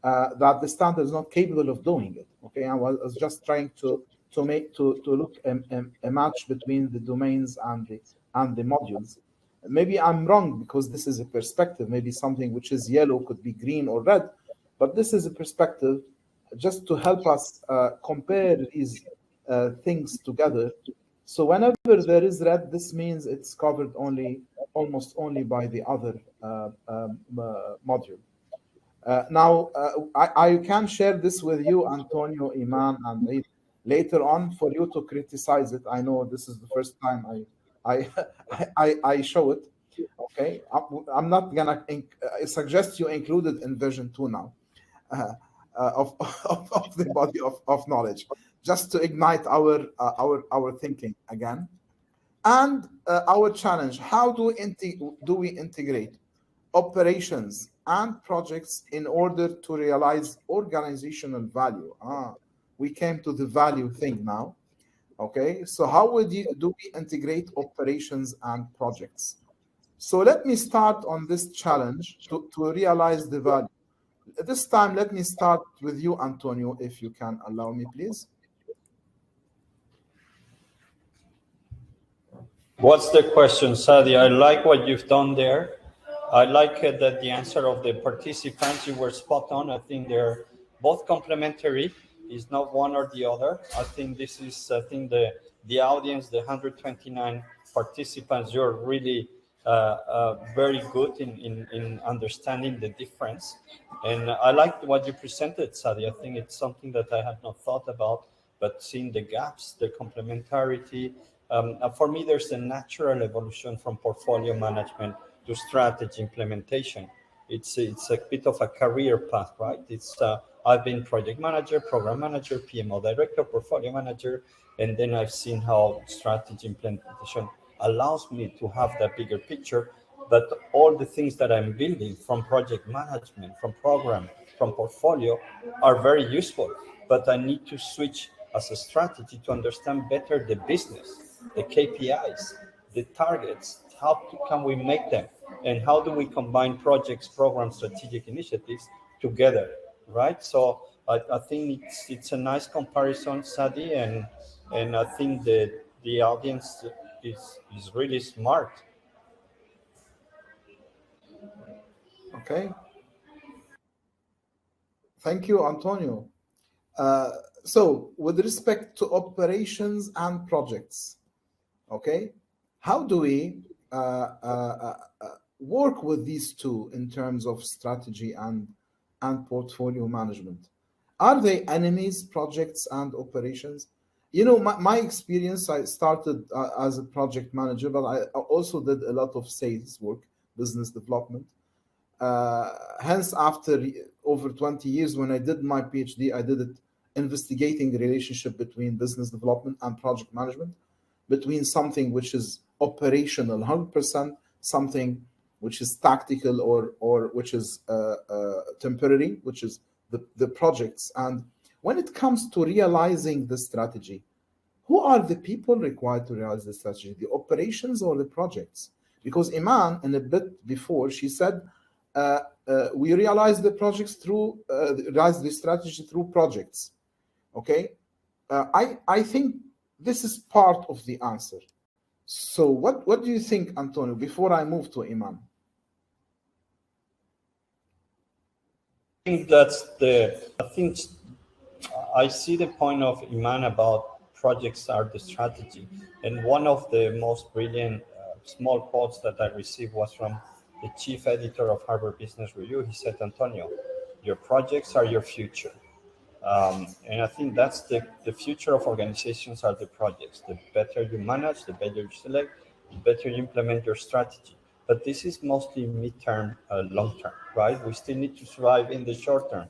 that the standard is not capable of doing it. Okay, I was just trying to look a match between the domains and the modules. Maybe I'm wrong because this is a perspective. Maybe something which is yellow could be green or red, but this is a perspective just to help us compare these things together. So whenever there is red, this means it's covered almost only by the other module. Now, I can share this with you, Antonio, Iman, and later on for you to criticize it. I know this is the first time I show it. Okay, I'm not gonna suggest you include it in version 2 now of the body of knowledge, just to ignite our thinking again. And our challenge: how do we integrate operations and projects in order to realize organizational value? We came to the value thing now. Okay, so how do we integrate operations and projects? So let me start on this challenge to realize the value. This time, let me start with you, Antonio, if you can allow me, please. What's the question, Sadi? I like what you've done there. I like that the answer of the participants, you were spot on. I think they're both complementary. It's not one or the other. I think this is, the audience, the 129 participants, you're really very good in understanding the difference. And I like what you presented, Sadi. I think it's something that I had not thought about, but seeing the gaps, the complementarity. For me, there's a natural evolution from portfolio management to strategy implementation. It's a bit of a career path, right? It's I've been project manager, program manager, PMO director, portfolio manager, and then I've seen how strategy implementation allows me to have that bigger picture. But all the things that I'm building from project management, from program, from portfolio are very useful. But I need to switch as a strategy to understand better the business, the KPIs, the targets. How can we make them? And how do we combine projects, programs, strategic initiatives together, right? So I think it's a nice comparison, Sadi, and I think that the audience is really smart. Okay. Thank you, Antonio. So with respect to operations and projects, okay, how do we work with these two in terms of strategy and portfolio management? Are they enemies, projects and operations? You know, my experience, I started as a project manager, but I also did a lot of sales work, business development. Hence, after over 20 years, when I did my PhD, I did it investigating the relationship between business development and project management, between something which is operational 100%, something which is tactical or which is temporary, which is the projects. And when it comes to realizing the strategy, who are the people required to realize the strategy, the operations or the projects? Because Iman, in a bit before, she said, we realize the projects through, realize the strategy through projects. Okay, I think this is part of the answer. So what do you think, Antonio, before I move to Iman? I think I see the point of Iman about projects are the strategy. And one of the most brilliant small quotes that I received was from the chief editor of Harvard Business Review. He said, Antonio, your projects are your future. And I think that's the future of organizations are the projects. The better you manage, the better you select, the better you implement your strategy. But this is mostly midterm, long-term, right? We still need to survive in the short term.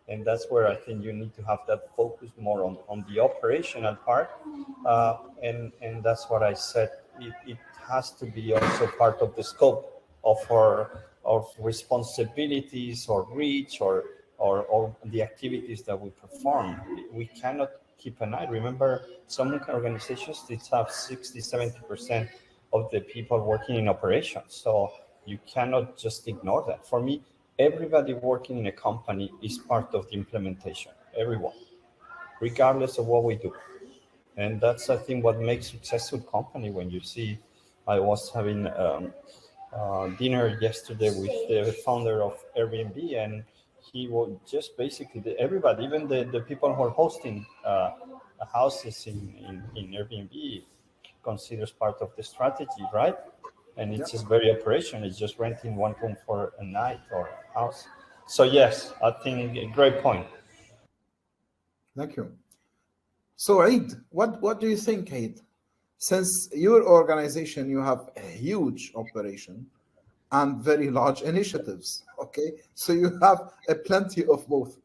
And that's where I think you need to have that focus more on the operational part. And that's what I said. It has to be also part of the scope of responsibilities or reach or the activities that we perform. We cannot keep an eye. Remember, some organizations have 60-70% of the people working in operations. So you cannot just ignore that. For me, everybody working in a company is part of the implementation, everyone, regardless of what we do. And that's, I think, what makes successful company. When you see, I was having dinner yesterday with the founder of Airbnb, and he would just basically, everybody, even the people who are hosting houses in Airbnb, considers part of the strategy, right? And it's just very operational. It's just renting one room for a night or a house. So yes, I think a great point. Thank you. So Eid, what do you think, Eid? Since your organization, you have a huge operation and very large initiatives, okay? So you have a plenty of both.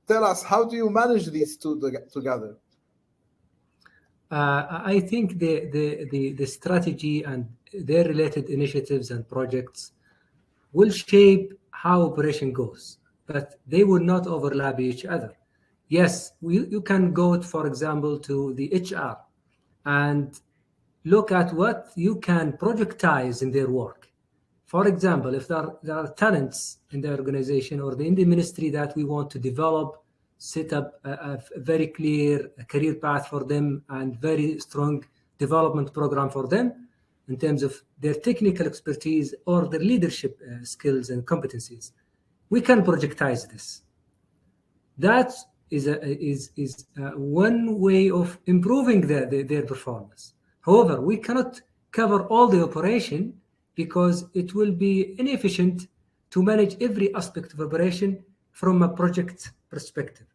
Tell us, how do you manage these two together? I think the strategy and their related initiatives and projects will shape how operation goes, but they will not overlap each other. Yes, you can go, for example, to the HR and look at what you can projectize in their work. For example, if there are talents in the organization or in the ministry that we want to develop, set up a very clear career path for them and very strong development program for them in terms of their technical expertise or their leadership skills and competencies, we can projectize this. That is one way of improving their performance. However, we cannot cover all the operation because it will be inefficient to manage every aspect of operation from a project perspective.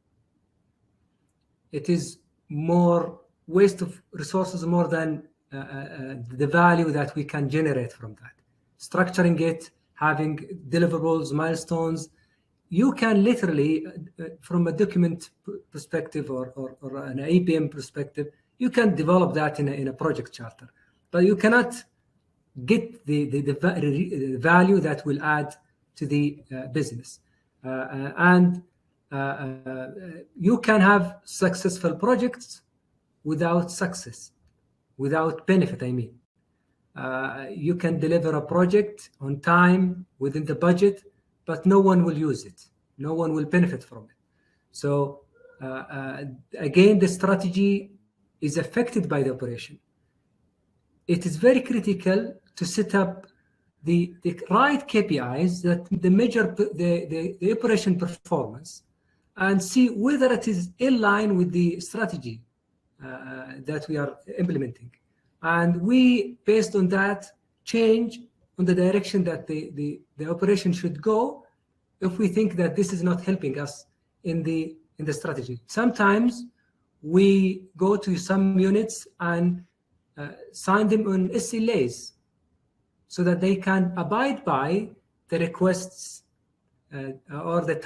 It is more waste of resources more than the value that we can generate from that. Structuring it, having deliverables, milestones, you can literally, from a document perspective or an APM perspective, you can develop that in a project charter, but you cannot get the value that will add to the business. You can have successful projects without success, without benefit, I mean. You can deliver a project on time, within the budget, but no one will use it. no one will benefit from it. So again, the strategy is affected by the operation. It is very critical to set up the right KPIs that the measure the operation performance and see whether it is in line with the strategy that we are implementing. And we, based on that, change on the direction that the operation should go if we think that this is not helping us in the strategy. Sometimes we go to some units and sign them on SLAs so that they can abide by the requests or the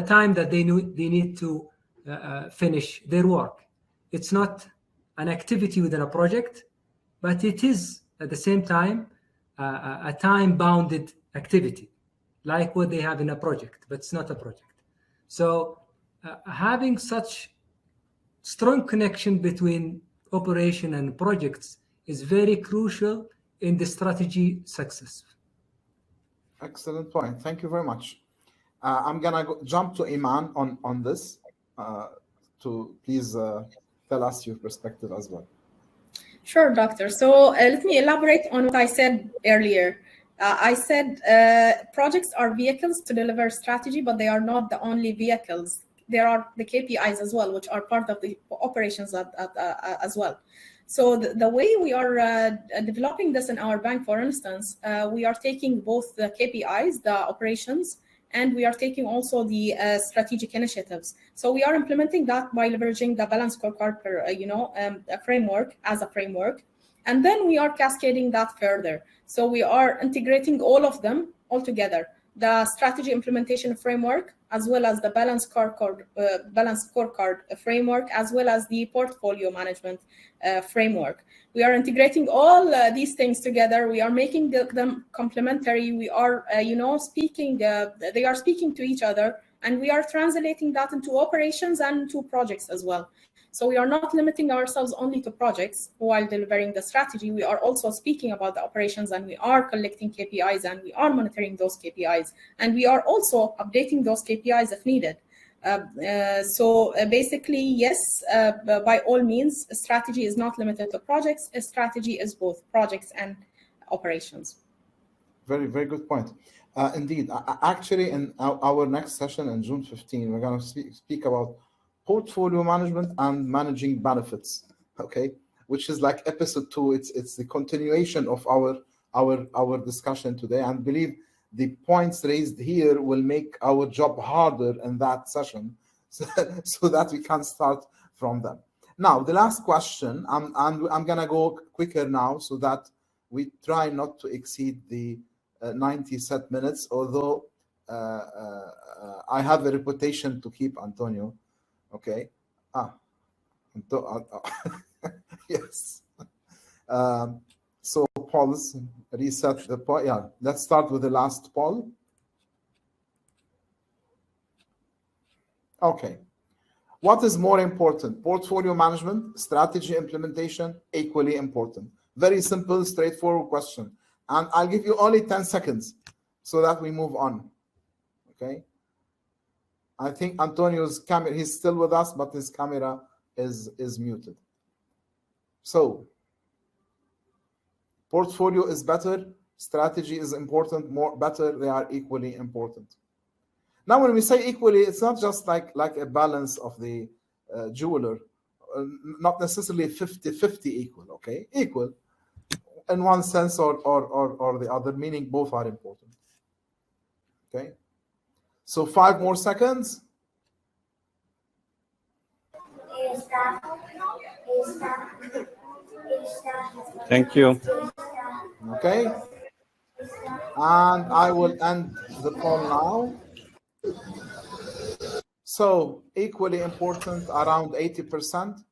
time that they need to finish their work. It's not an activity within a project, but it is at the same time a time-bounded activity, like what they have in a project, but it's not a project. So having such strong connection between operation and projects is very crucial in the strategy success. Excellent point. Thank you very much. I'm gonna jump to Iman on this to please tell us your perspective as well. Sure, Doctor. So let me elaborate on what I said earlier. I said projects are vehicles to deliver strategy, but they are not the only vehicles. There are the KPIs as well, which are part of the operations as well. So the way we are developing this in our bank, for instance, we are taking both the KPIs, the operations, and we are taking also the strategic initiatives. So we are implementing that by leveraging the balanced scorecard framework as a framework. And then we are cascading that further. So we are integrating all of them all together. The strategy implementation framework, as well as the balanced scorecard framework, as well as the portfolio management framework. We are integrating all these things together. We are making them complementary. We are, speaking. They are speaking to each other, and we are translating that into operations and into projects as well. So we are not limiting ourselves only to projects while delivering the strategy. We are also speaking about the operations, and we are collecting KPIs, and we are monitoring those KPIs, and we are also updating those KPIs if needed. So basically, yes, by all means, strategy is not limited to projects. A strategy is both projects and operations. Very, very good point. Indeed, actually, in our next session in June 15, we're going to speak about portfolio management and managing benefits, okay, which is like episode 2. It's the continuation of our discussion today, and believe the points raised here will make our job harder in that session, so that we can start from them. Now, the last question, I'm gonna go quicker now so that we try not to exceed the 90 set minutes, although I have a reputation to keep, Antonio. Okay. Yes. So polls, reset the poll. Yeah, let's start with the last poll. Okay. What is more important? Portfolio management, strategy implementation, equally important. Very simple, straightforward question. And I'll give you only 10 seconds so that we move on. Okay. I think Antonio's camera, he's still with us, but his camera is muted. So, portfolio is better, strategy is important, better, they are equally important. Now, when we say equally, it's not just like a balance of the jeweler, not necessarily 50-50 equal, okay? Equal in one sense or the other, meaning both are important, okay? So 5 more seconds. Thank you. Okay. And I will end the poll now. So equally important, around 80%.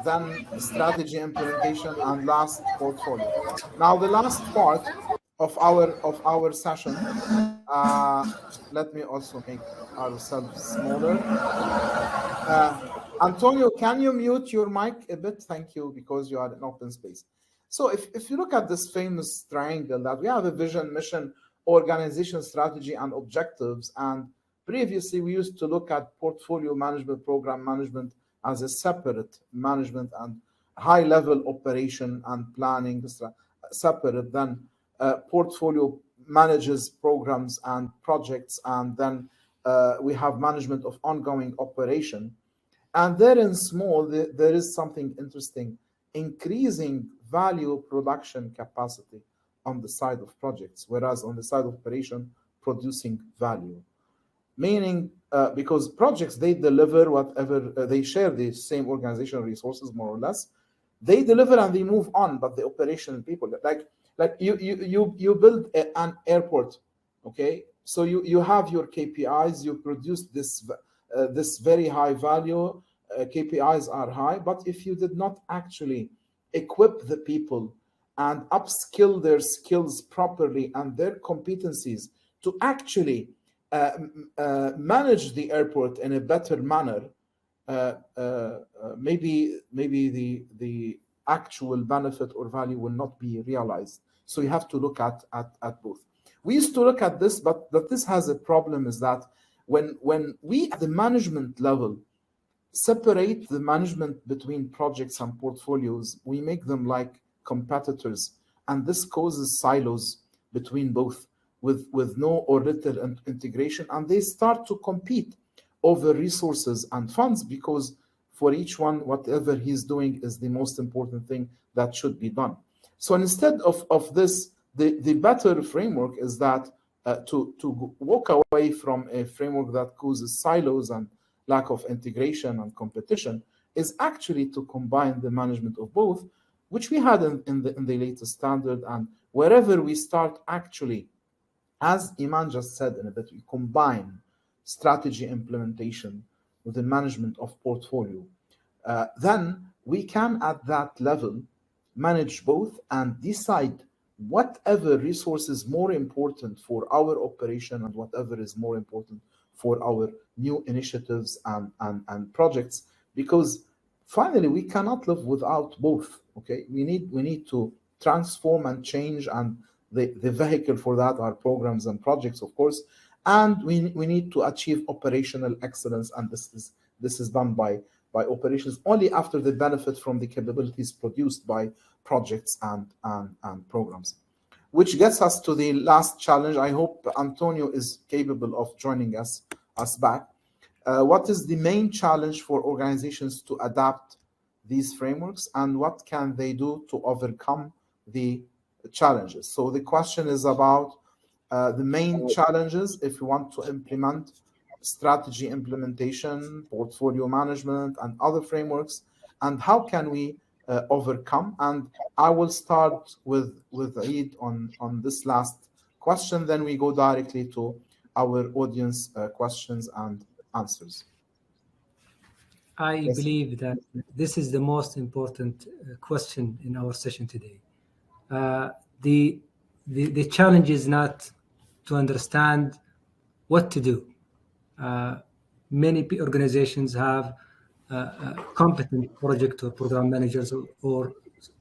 Then strategy implementation, and last portfolio. Now the last part of our session. Let me also make ourselves smaller. Antonio, can you mute your mic a bit? Thank you, because you are in open space. So if you look at this famous triangle that we have a vision, mission, organization, strategy, and objectives, and Previously, we used to look at portfolio management, program management as a separate management, and high-level operation and planning separate. Then portfolio manages programs and projects, and then we have management of ongoing operation. And there in small, there is something interesting, increasing value production capacity on the side of projects, whereas on the side of operation, producing value. Meaning, because projects, they deliver whatever, they share the same organizational resources, more or less. They deliver and they move on, but the operational people, like you build an airport, okay? So you have your KPIs, you produce this very high value, KPIs are high, but if you did not actually equip the people and upskill their skills properly and their competencies to actually manage the airport in a better manner, maybe the actual benefit or value will not be realized. So you have to look at both. We used to look at this, but this has a problem, is that when we at the management level separate the management between projects and portfolios, we make them like competitors, and this causes silos between both with no or little integration, and they start to compete over resources and funds, because for each one, whatever he's doing is the most important thing that should be done. So instead of this, the better framework is that to walk away from a framework that causes silos and lack of integration and competition, is actually to combine the management of both, which we had in the latest standard. And wherever we start actually, as Iman just said in a bit, we combine strategy implementation with the management of portfolio, then we can at that level manage both and decide whatever resource is more important for our operation and whatever is more important for our new initiatives and projects, because finally we cannot live without both. Okay, we need to transform and change, and the vehicle for that are programs and projects, of course, and we need to achieve operational excellence, and this is done by operations only after the benefit from the capabilities produced by projects and programs. Which gets us to the last challenge. I hope Antonio is capable of joining us back. What is the main challenge for organizations to adapt these frameworks, and what can they do to overcome the challenges? So the question is about the main challenges if you want to implement strategy implementation, portfolio management, and other frameworks, and how can we overcome? And I will start with Eid on this last question, then we go directly to our audience questions and answers. I believe that this is the most important question in our session today. The challenge is not to understand what to do. Many organizations have competent project or program managers or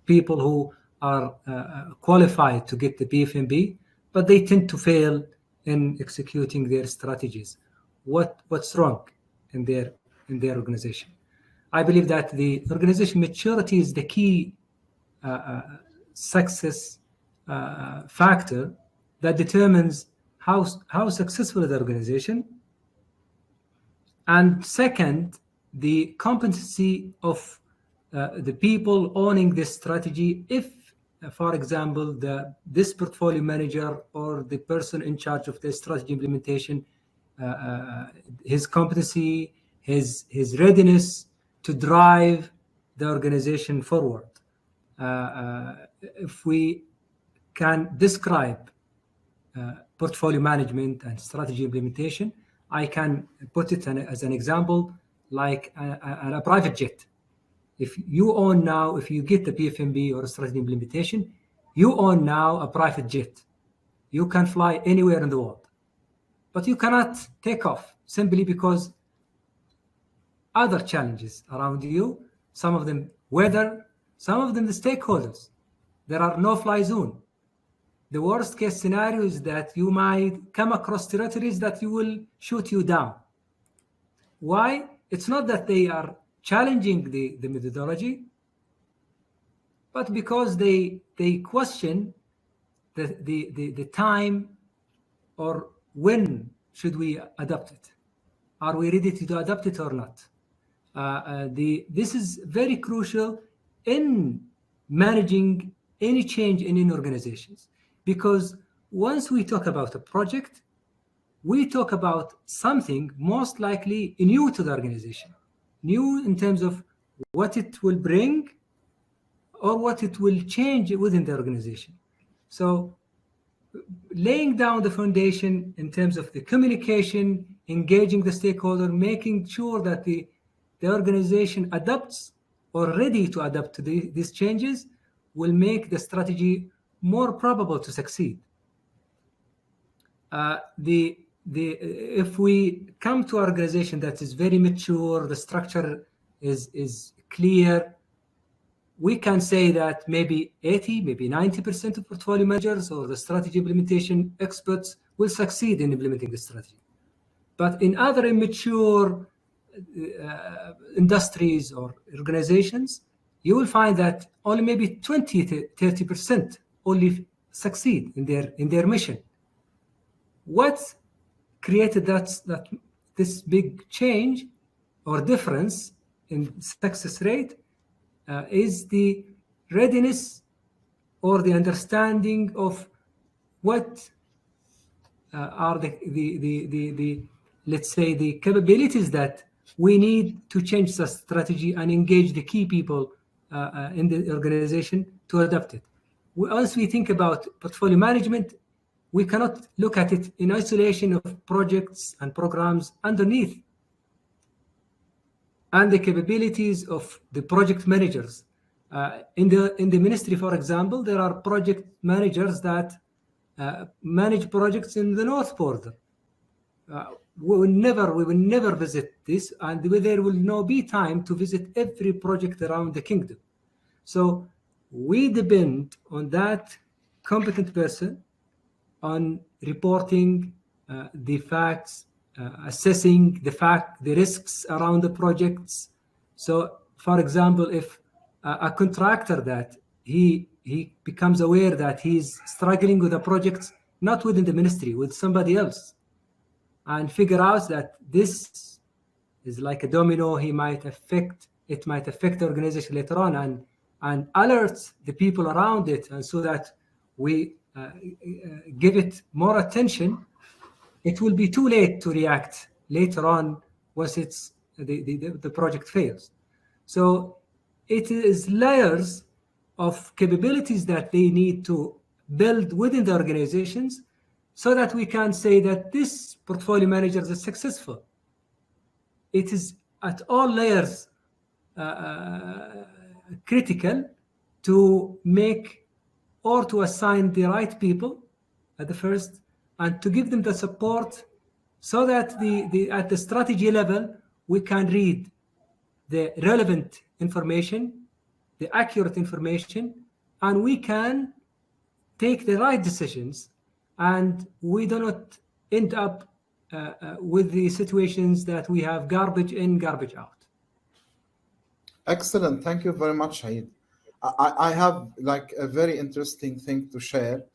people who are qualified to get the PfMP, but they tend to fail in executing their strategies. What's wrong in their organization? I believe that the organization maturity is the key success factor that determines how successful is the organization. And second, the competency of the people owning this strategy. If, for example, this portfolio manager or the person in charge of the strategy implementation, his competency, his readiness to drive the organization forward. If we can describe portfolio management and strategy implementation, I can put it as an example like a private jet. If you get the PfMP or strategy implementation, you own now a private jet. You can fly anywhere in the world, but you cannot take off simply because other challenges around you, some of them weather, some of them the stakeholders. There are no-fly zone. the worst case scenario is that you might come across territories that you will shoot you down. Why? It's not that they are challenging the methodology, but because they question the time, or when should we adopt it? Are we ready to adopt it or not? This is very crucial in managing any change in organizations, because once we talk about a project, we talk about something most likely new to the organization, new in terms of what it will bring or what it will change within the organization. So laying down the foundation in terms of the communication, engaging the stakeholder, making sure that the organization adapts or ready to adapt to these changes will make the strategy more probable to succeed. If we come to an organization that is very mature, the structure is clear, we can say that maybe 80, maybe 90% of portfolio managers or the strategy implementation experts will succeed in implementing the strategy. But in other immature industries or organizations, you will find that only maybe 20 to 30% only succeed in their mission. What created this big change or difference in success rate is the readiness or the understanding of what are the let's say the capabilities that we need to change the strategy and engage the key people in the organization to adopt it. Once we think about portfolio management, we cannot look at it in isolation of projects and programs underneath and the capabilities of the project managers. In the ministry, for example, there are project managers that manage projects in the north border. We will never visit this, and there will not be time to visit every project around the kingdom. So we depend on that competent person on reporting the facts, assessing the risks around the projects. So, for example, if a contractor that he becomes aware that he's struggling with a project not within the ministry, with somebody else, and figure out that this is like a domino, it might affect the organization later on, and alert the people around it, and so that we give it more attention. It will be too late to react later on once the project fails. So it is layers of capabilities that they need to build within the organizations so that we can say that this portfolio manager is successful. It is at all layers critical to make or to assign the right people at the first, and to give them the support so that at the strategy level, we can read the relevant information, the accurate information, and we can take the right decisions, and we do not end up with the situations that we have garbage in, garbage out. Excellent. Thank you very much, Saeed. I have like a very interesting thing to share,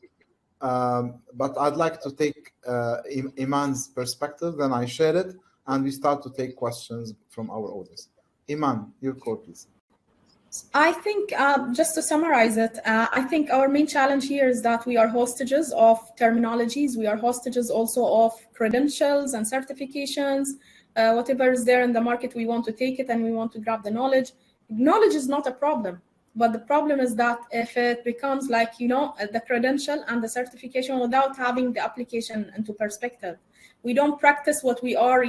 but I'd like to take Iman's perspective, then I share it, and we start to take questions from our audience. Iman, your call, please. I think, just to summarize it, I think our main challenge here is that we are hostages of terminologies. We are hostages also of credentials and certifications. Whatever is there in the market, we want to take it and we want to grab the knowledge. Knowledge is not a problem, but the problem is that if it becomes like, the credential and the certification without having the application into perspective, we don't practice what we are,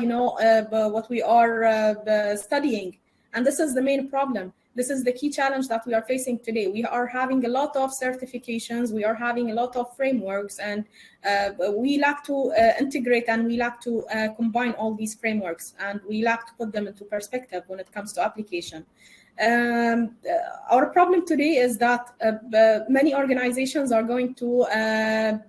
studying. And this is the main problem. This is the key challenge that we are facing today. We are having a lot of certifications, we are having a lot of frameworks, and we lack to integrate and we lack to combine all these frameworks, and we lack to put them into perspective when it comes to application. Our problem today is that many organizations are going to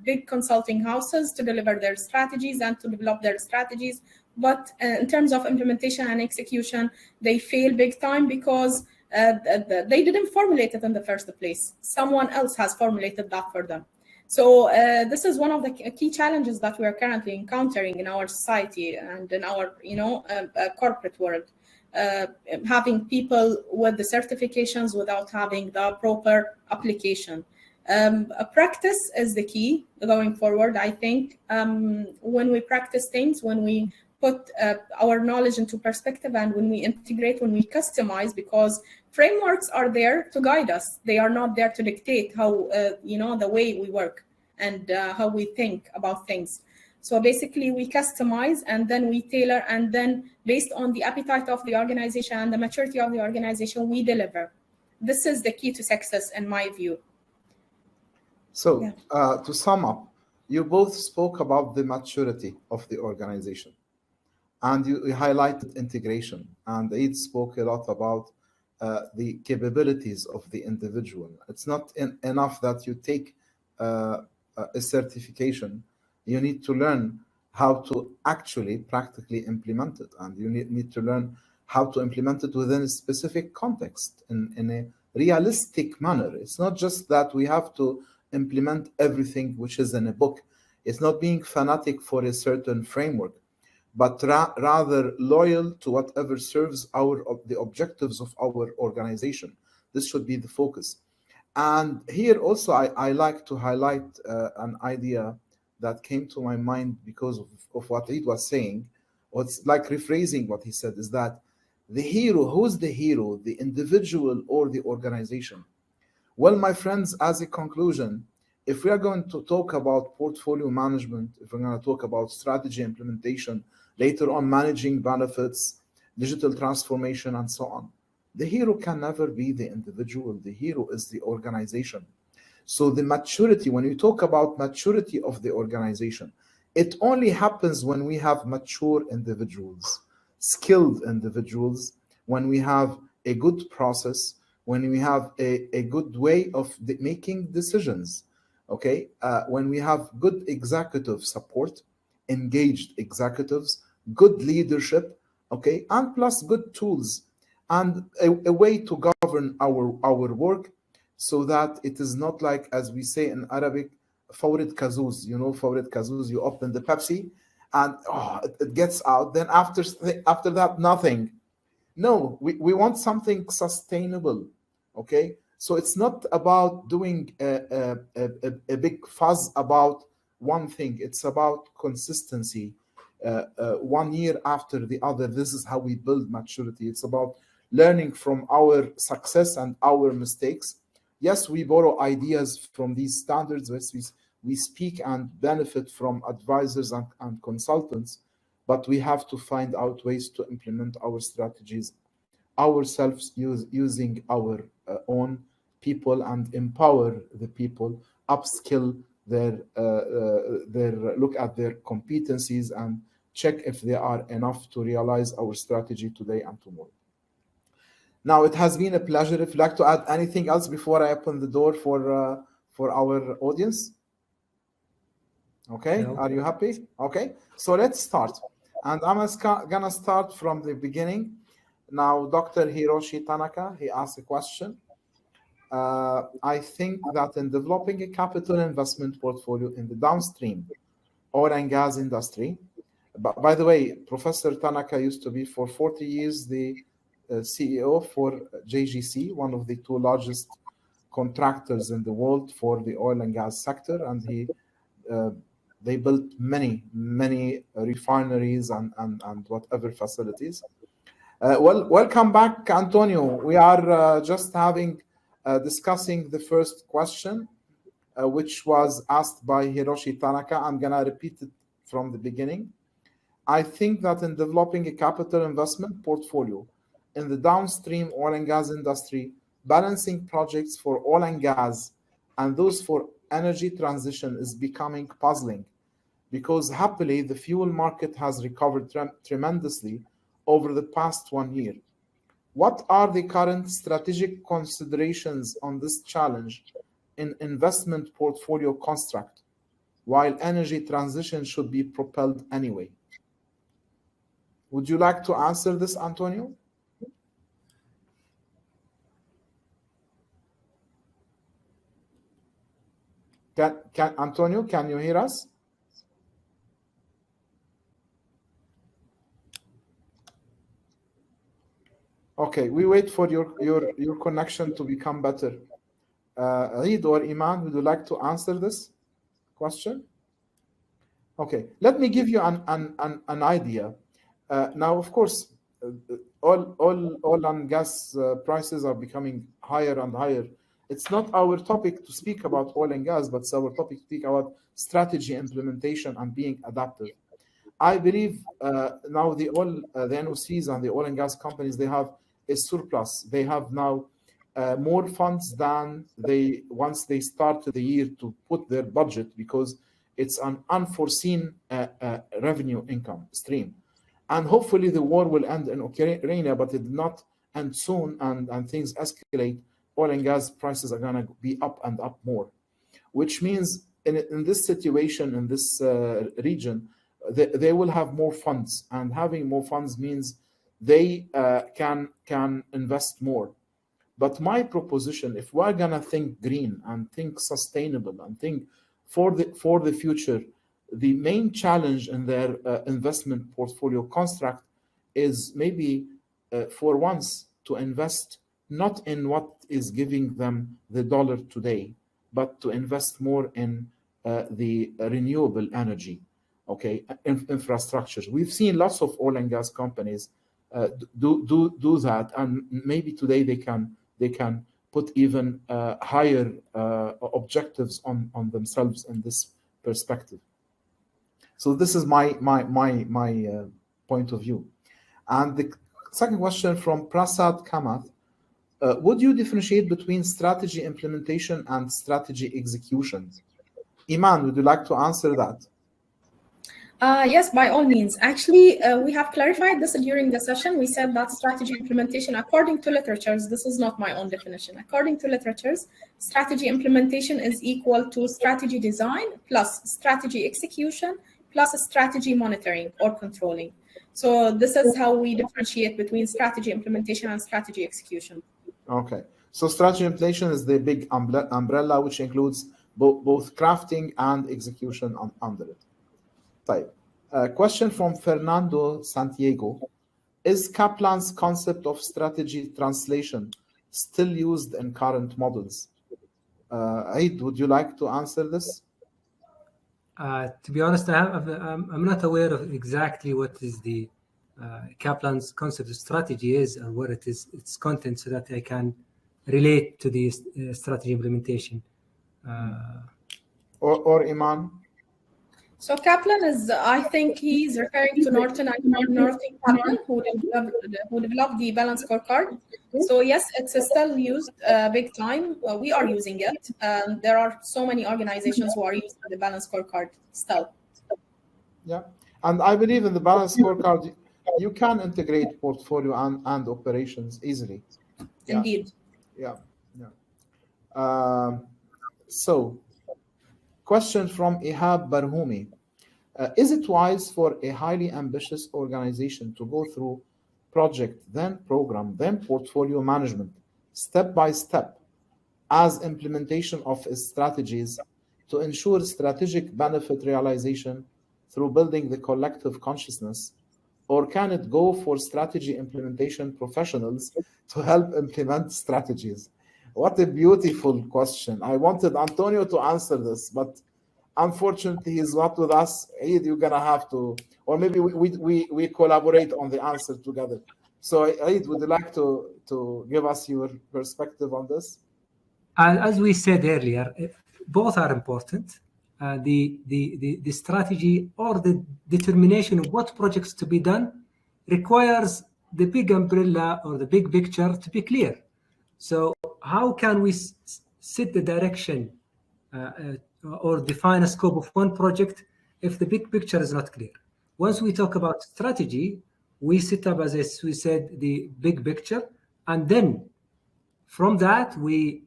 big consulting houses to deliver their strategies and to develop their strategies. But in terms of implementation and execution, they fail big time because they didn't formulate it in the first place. Someone else has formulated that for them. So this is one of the key challenges that we are currently encountering in our society and in our, corporate world. Having people with the certifications without having the proper application. Practice is the key going forward. I think when we practice things, when we put our knowledge into perspective, and when we integrate, when we customize, because frameworks are there to guide us. They are not there to dictate how, the way we work and how we think about things. So basically we customize and then we tailor, and then based on the appetite of the organization and the maturity of the organization, we deliver. This is the key to success in my view. So to sum up, you both spoke about the maturity of the organization, and you highlighted integration, and Eid spoke a lot about the capabilities of the individual. It's not enough that you take a certification. You need to learn how to actually practically implement it, and you need to learn how to implement it within a specific context in a realistic manner. It's not just that we have to implement everything which is in a book. It's not being fanatic for a certain framework, but rather loyal to whatever serves the objectives of our organization. This should be the focus. And here also I like to highlight an idea that came to my mind because of what Eid was saying. What's like rephrasing what he said is that the hero, who's the hero, the individual or the organization? Well, my friends, as a conclusion, if we are going to talk about portfolio management, if we're going to talk about strategy implementation, later on managing benefits, digital transformation, and so on, the hero can never be the individual. The hero is the organization. So the maturity, when you talk about maturity of the organization, it only happens when we have mature individuals, skilled individuals, when we have a good process, when we have a good way of making decisions, okay? When we have good executive support, engaged executives, good leadership, okay? And plus good tools and a way to govern our work so that it is not like, as we say in Arabic, fawrit kazuz, fawrit kazuz, you open the Pepsi and it gets out. Then after that, nothing. No, we want something sustainable, okay? So it's not about doing a big fuss about one thing. It's about consistency. 1 year after the other, this is how we build maturity. It's about learning from our success and our mistakes. Yes, we borrow ideas from these standards. Yes, we speak and benefit from advisors and consultants, but we have to find out ways to implement our strategies ourselves using our own people and empower the people, upskill their look at their competencies and check if they are enough to realize our strategy today and tomorrow. Now, it has been a pleasure. If you'd like to add anything else before I open the door for our audience. Okay, no. Are you happy? Okay, so let's start. And I'm gonna start from the beginning. Now, Dr. Hiroshi Tanaka, he asked a question. I think that in developing a capital investment portfolio in the downstream oil and gas industry, by the way, Professor Tanaka used to be for 40 years the CEO for JGC, one of the 2 largest contractors in the world for the oil and gas sector, and they built many refineries and whatever facilities. Well, welcome back, Antonio. We are just discussing the first question, which was asked by Hiroshi Tanaka. I'm gonna repeat it from the beginning. I think that in developing a capital investment portfolio in the downstream oil and gas industry, balancing projects for oil and gas and those for energy transition is becoming puzzling, because happily the fuel market has recovered tremendously over the past 1 year. What are the current strategic considerations on this challenge in investment portfolio construct, while energy transition should be propelled anyway? Would you like to answer this, Antonio? Antonio, can you hear us? Okay, we wait for your connection to become better. Eid or Iman, would you like to answer this question? Okay, let me give you an idea. Now, of course, oil and gas prices are becoming higher and higher. It's not our topic to speak about oil and gas, but it's our topic to speak about strategy implementation and being adaptive. I believe now the NOCs and the oil and gas companies, they have a surplus. They have now more funds than once they started the year to put their budget, because it's an unforeseen revenue income stream. And hopefully the war will end in Ukraine, but it did not end soon, and things escalate. Oil and gas prices are going to be up and up more, which means in this situation, in this region, they will have more funds, and having more funds means they can invest more. But my proposition, if we're going to think green and think sustainable and think for the future, the main challenge in their investment portfolio construct is maybe for once to invest not in what is giving them the dollar today, but to invest more in the renewable energy, okay, infrastructure. We've seen lots of oil and gas companies do that, and maybe today they can put even higher objectives on themselves in this perspective. So this is my point of view. And the second question from Prasad Kamath. Would you differentiate between strategy implementation and strategy execution? Iman, would you like to answer that? Yes, by all means. Actually, we have clarified this during the session. We said that strategy implementation, according to literatures, this is not my own definition. According to literatures, strategy implementation is equal to strategy design plus strategy execution plus strategy monitoring or controlling. So this is how we differentiate between strategy implementation and strategy execution. Okay. So strategy implementation is the big umbrella, which includes both crafting and execution under it. Type. Question from Fernando Santiago. Is Kaplan's concept of strategy translation still used in current models? Eid, would you like to answer this? To be honest, I'm not aware of exactly what is the Kaplan's concept of strategy is and what it is, its content, so that I can relate to the strategy implementation. Or Iman? So Kaplan is, I think he's referring to Norton Kaplan, who developed the balance scorecard. So yes, it's still used big time. We are using it. There are so many organizations who are using the balance scorecard still. Yeah, and I believe in the balance scorecard, you can integrate portfolio and operations easily. Yeah. Indeed. Yeah. So, question from Ihab Barhumi. Is it wise for a highly ambitious organization to go through project, then program, then portfolio management, step by step, as implementation of its strategies to ensure strategic benefit realization through building the collective consciousness? Or can it go for strategy implementation professionals to help implement strategies? What a beautiful question. I wanted Antonio to answer this, but unfortunately he's not with us. Eid, you're gonna have to, or maybe we collaborate on the answer together. So Eid, would you like to give us your perspective on this? As we said earlier, both are important. The strategy or the determination of what projects to be done requires the big umbrella or the big picture to be clear. So how can we set the direction or define a scope of one project if the big picture is not clear? Once we talk about strategy, we set up, as we said, the big picture, and then from that we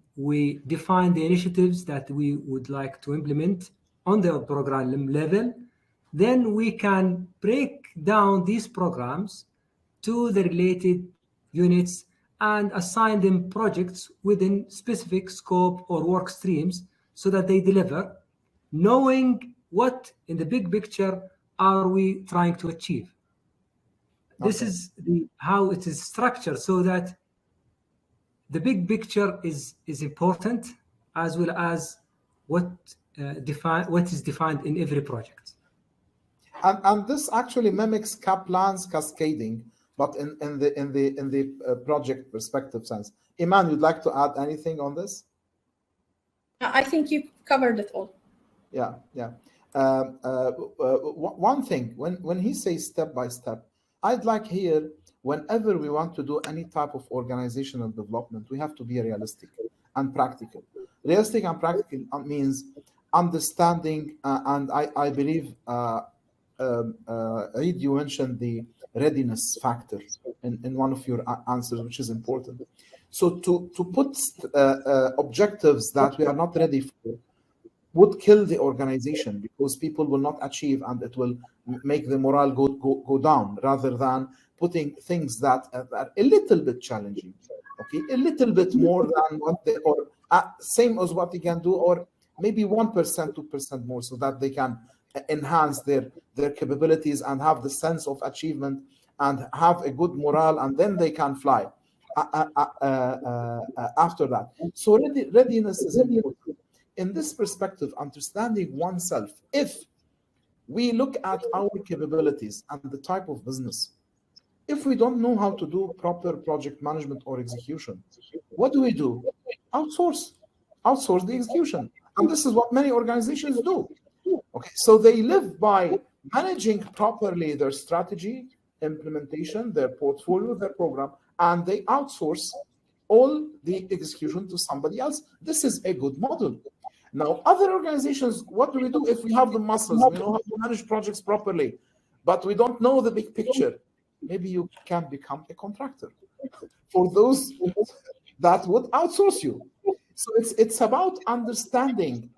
define the initiatives that we would like to implement on the program level. Then we can break down these programs to the related units and assign them projects within specific scope or work streams so that they deliver, knowing what in the big picture are we trying to achieve. This is how it is structured, so that the big picture is important, as well as what is defined in every project. And this actually mimics Kaplan's cascading, but in the project perspective sense. Iman, you'd like to add anything on this? I think you covered it all. Yeah. One thing, when he says step by step, I'd like here, whenever we want to do any type of organizational development, we have to be realistic and practical. Realistic and practical means understanding, and I believe, Eid, you mentioned the readiness factor in one of your answers, which is important. So to put objectives that we are not ready for would kill the organization, because people will not achieve, and it will make the morale go down, rather than putting things that are a little bit challenging, okay, a little bit more than what they, or same as what they can do, or maybe 1%, 2% more, so that they can enhance their capabilities and have the sense of achievement and have a good morale, and then they can fly after that. So readiness is important. In this perspective, understanding oneself, if we look at our capabilities and the type of business, if we don't know how to do proper project management or execution, what do? Outsource the execution. And this is what many organizations do. Okay, so they live by managing properly their strategy, implementation, their portfolio, their program, and they outsource all the execution to somebody else. This is a good model. Now, other organizations, what do we do if we have the muscles, we know how to manage projects properly, but we don't know the big picture? Maybe you can become a contractor for those that would outsource you. So it's about understanding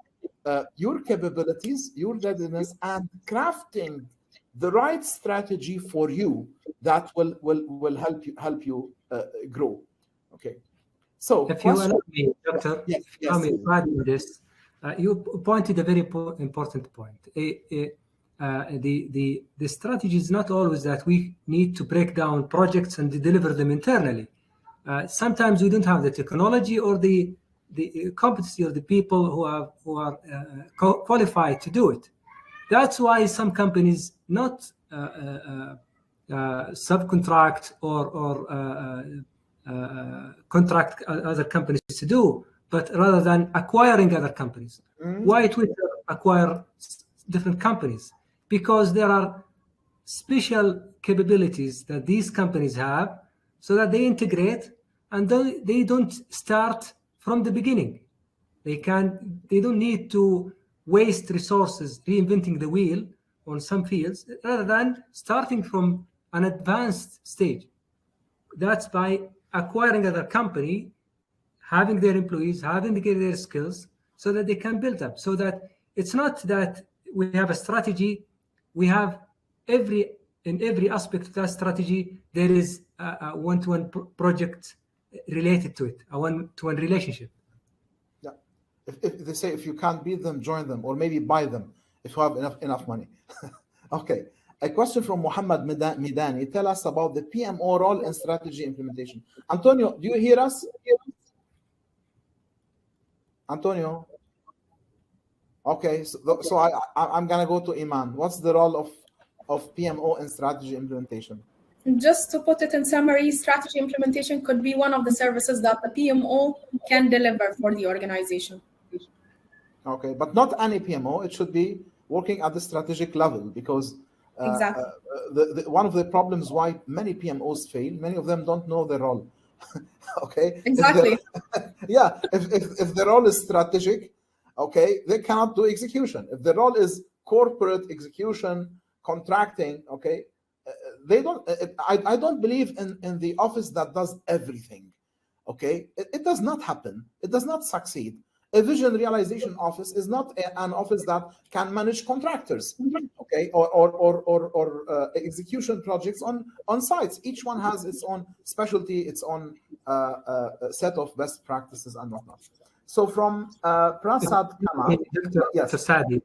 your capabilities, your readiness, and crafting the right strategy for you that will help you grow. Okay. So if you allow me, Doctor, adding this, you pointed a very important point. The strategy is not always that we need to break down projects and deliver them internally. Sometimes we don't have the technology or the competency of the people who are qualified to do it. That's why some companies not subcontract or contract other companies to do, but rather than acquiring other companies. Why Twitter acquire different companies? Because there are special capabilities that these companies have, so that they integrate, and they don't start from the beginning. They don't need to waste resources reinventing the wheel on some fields, rather than starting from an advanced stage. That's by acquiring other company, having their employees, having their skills, so that they can build up. So that it's not that we have a strategy, we have in every aspect of that strategy, there is a one-to-one project related to it, a one-to-one relationship. Yeah. If they say, if you can't beat them, join them, or maybe buy them if you have enough money. Okay. A question from Muhammad Midani. Tell us about the PMO role in strategy implementation. Antonio, do you hear us? Antonio? Okay, so I'm going to go to Iman. What's the role of PMO in strategy implementation? Just to put it in summary, strategy implementation could be one of the services that the PMO can deliver for the organization. Okay, but not any PMO. It should be working at the strategic level, because Exactly. One of the problems why many PMOs fail, many of them don't know their role. Okay. Exactly. If the role is strategic, okay, they cannot do execution. If the role is corporate execution, contracting, okay, they don't. I don't believe in the office that does everything. Okay, it does not happen. It does not succeed. A vision realization office is not an office that can manage contractors, okay, or execution projects on sites. Each one has its own specialty, its own set of best practices and whatnot. So from Prasad Kamath, Dr. Sadi,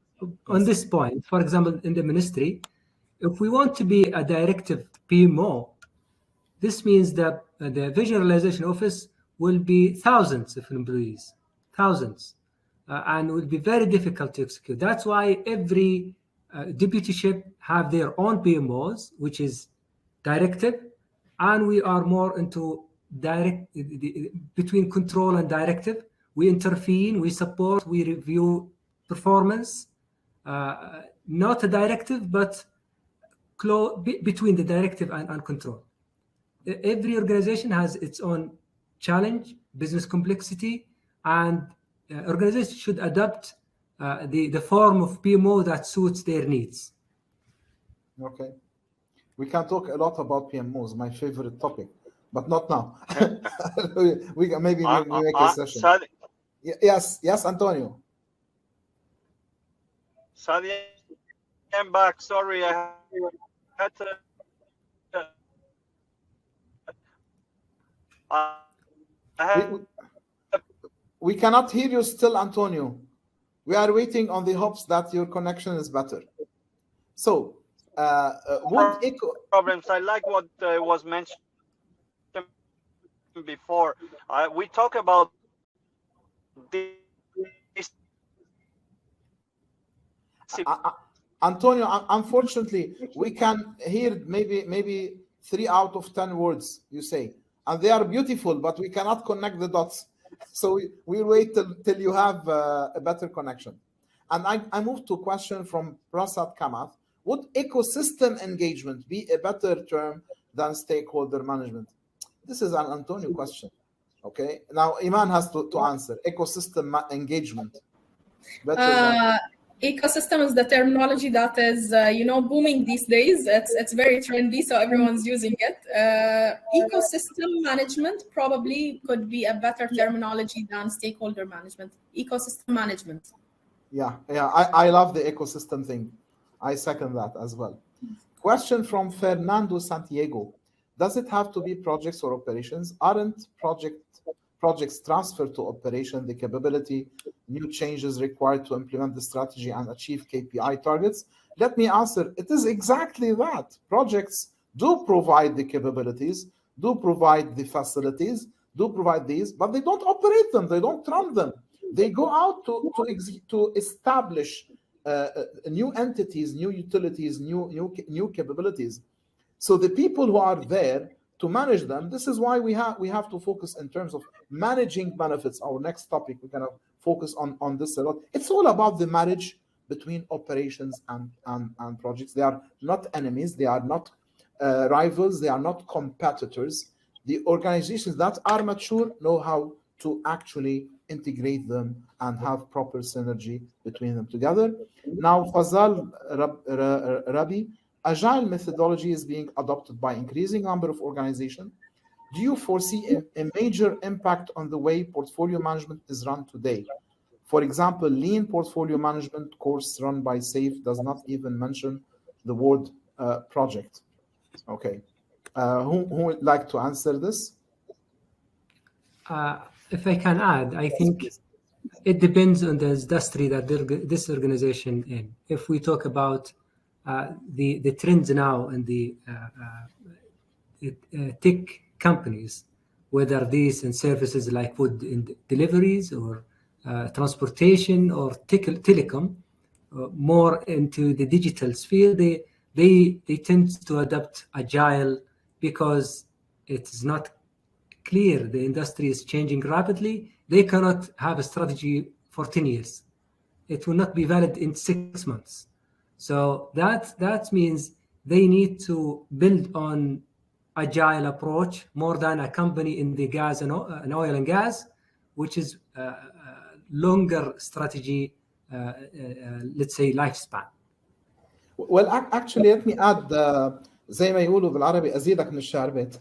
on this point, for example, in the ministry, if we want to be a directive PMO, this means that the vision realization office will be thousands of employees, thousands, and will be very difficult to execute. That's why every deputyship have their own PMOs, which is directive, and we are more into direct between control and directive. We intervene, we support, we review performance, not a directive, but between the directive and control. Every organization has its own challenge, business complexity, and organizations should adopt the form of PMO that suits their needs. Okay. We can talk a lot about PMOs, my favorite topic, but not now. we can maybe make a session. Sadi, Yes, Antonio. Sadi, I'm back. Sorry, I had to. We cannot hear you still, Antonio. We are waiting on the hopes that your connection is better. So, problems. I like what was mentioned before. We talk about this. Antonio, unfortunately, we can hear maybe 3 out of 10 words you say, and they are beautiful, but we cannot connect the dots. So we'll wait till you have a better connection. And I move to a question from Prasad Kamath. Would ecosystem engagement be a better term than stakeholder management? This is an Antonio question. Okay. Now Iman has to answer. Ecosystem engagement. Ecosystem is the terminology that is, booming these days. It's very trendy, so everyone's using it. Ecosystem management probably could be a better terminology than stakeholder management. Ecosystem management. Yeah, I love the ecosystem thing. I second that as well. Question from Fernando Santiago. Does it have to be projects or operations? Aren't projects transfer to operation the capability, new changes required to implement the strategy and achieve KPI targets? Let me answer. It is exactly that. Projects do provide the capabilities, do provide the facilities, do provide these, but they don't operate them. They don't run them. They go out to establish new entities, new utilities, new capabilities. So the people who are there to manage them, this is why we have to focus in terms of managing benefits. Our next topic, we're gonna focus on this a lot. It's all about the marriage between operations and projects. They are not enemies, they are not rivals, they are not competitors. The organizations that are mature know how to actually integrate them and have proper synergy between them together. Now, Fazal Rabi, agile methodology is being adopted by increasing number of organizations. Do you foresee a major impact on the way portfolio management is run today? For example, lean portfolio management course run by SAFE does not even mention the word project. Okay. Who would like to answer this? If I can add, I think it depends on the industry that this organization in. If we talk about the trends now in the tech companies, whether these in services like food deliveries or transportation or telecom, more into the digital sphere, they tend to adopt agile because it's not clear. The industry is changing rapidly. They cannot have a strategy for 10 years. It will not be valid in 6 months. So that means they need to build on agile approach more than a company in the gas and oil and gas, which is longer strategy, let's say lifespan. Well, actually, let me add زي ما يقولوا بالعربي أزيدك من الشعربات.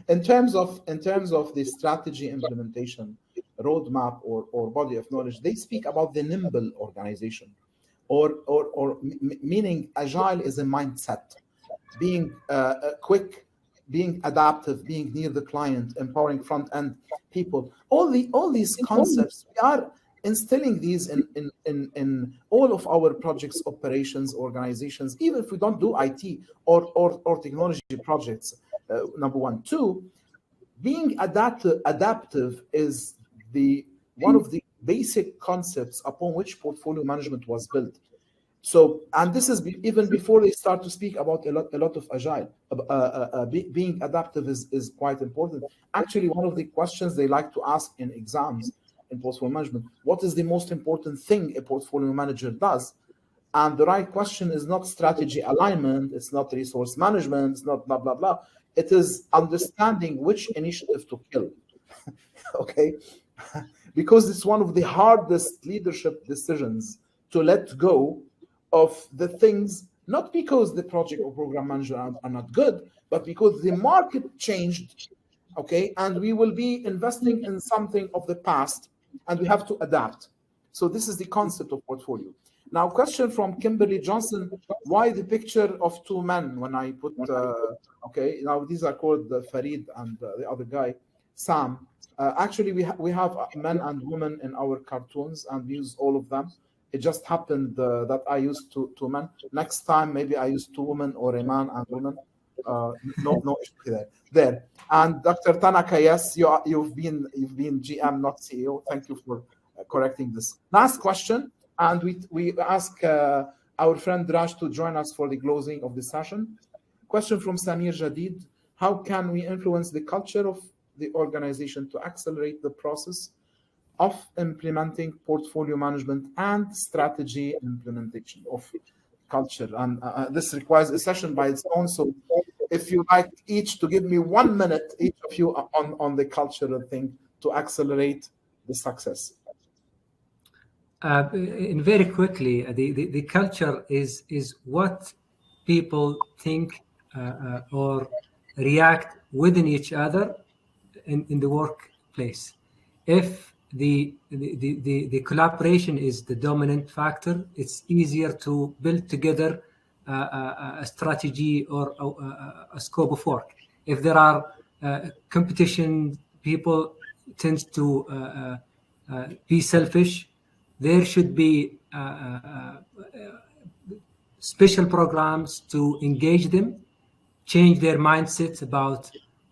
in terms of the strategy implementation roadmap or body of knowledge, they speak about the nimble organization, or meaning agile is a mindset, being quick, being adaptive, being near the client, empowering front end people. All these concepts, we are instilling these in all of our projects, operations, organizations, even if we don't do IT or technology projects. Number one. Two, being adaptive is one of the basic concepts upon which portfolio management was built. So, and this is even before they start to speak about a lot of agile. Being adaptive is quite important. Actually, one of the questions they like to ask in exams in portfolio management: what is the most important thing a portfolio manager does? And the right question is not strategy alignment, it's not resource management, it's not blah blah blah. It is understanding which initiative to kill. Okay, because it's one of the hardest leadership decisions to let go of the things, not because the project or program manager are not good, but because the market changed, okay, and we will be investing in something of the past, and we have to adapt. So this is the concept of portfolio. Now, question from Kimberly Johnson: why the picture of two men when I put, okay, now these are called Farid and the other guy, Sam. Actually, we have men and women in our cartoons, and we use all of them. It just happened that I used two men. Next time, maybe I use two women or a man and woman. No issue there. And Dr. Tanaka, yes, you've been GM, not CEO. Thank you for correcting this. Last question, and we ask our friend Raj to join us for the closing of the session. Question from Samir Jadid: how can we influence the culture of the organization to accelerate the process of implementing portfolio management and strategy implementation of culture? And this requires a session by its own. So if you like each to give me 1 minute, each of you, on the cultural thing to accelerate the success. And very quickly, the culture is what people think or react within each other in the workplace. If the collaboration is the dominant factor, it's easier to build together a strategy or a scope of work. If there are competition, people tend to be selfish. There should be special programs to engage them, change their mindsets about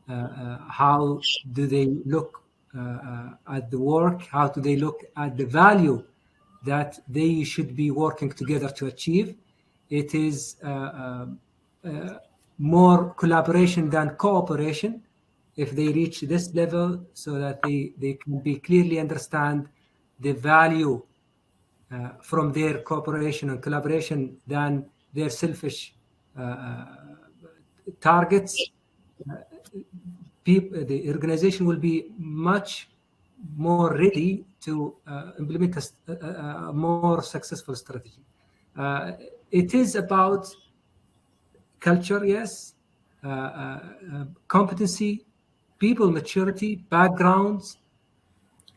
how do they look at the work, how do they look at the value that they should be working together to achieve. It is more collaboration than cooperation if they reach this level, so that they can be clearly understand the value from their cooperation and collaboration than their selfish targets. The organization will be much more ready to implement a more successful strategy. It is about culture, yes, competency, people maturity, backgrounds,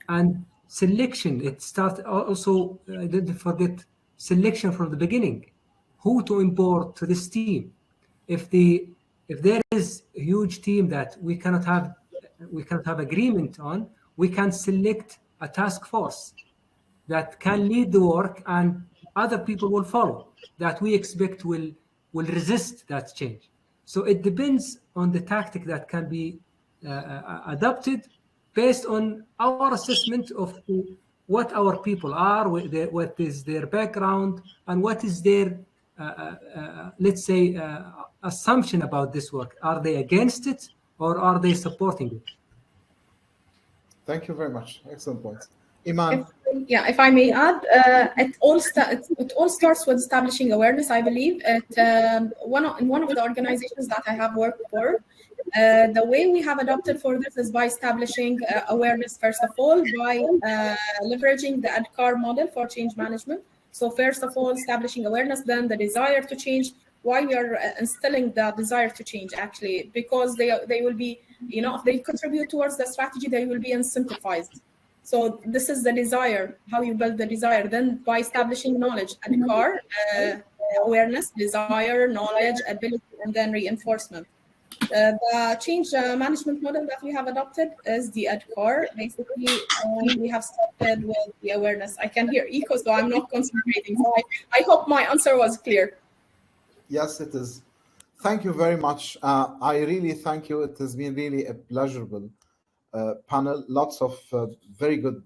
and selection. It starts also, didn't forget, selection from the beginning. Who to import to this team? If there is a huge team that we cannot have agreement on, we can select a task force that can lead the work, and other people will follow, that we expect will resist that change. So it depends on the tactic that can be adopted based on our assessment of what our people are, what is their background, and what is their, let's say, assumption about this work. Are they against it or are they supporting it? Thank you very much. Excellent point. Iman, Yeah, if I may add, it all starts with establishing awareness. I believe in one of the organizations that I have worked for, the way we have adopted for this is by establishing awareness first of all, by leveraging the ADKAR model for change management. So first of all, establishing awareness, then the desire to change. Why we are instilling the desire to change, actually, because they will be, if they contribute towards the strategy, they will be incentivized. So this is the desire, how you build the desire. Then by establishing knowledge, ADKAR, awareness, desire, knowledge, ability, and then reinforcement. The change management model that we have adopted is the ADKAR. Basically, we have started with the awareness. I can hear echo, so I'm not concentrating. So I hope my answer was clear. Yes, it is. Thank you very much. I really thank you. It has been really a pleasurable panel. Lots of very good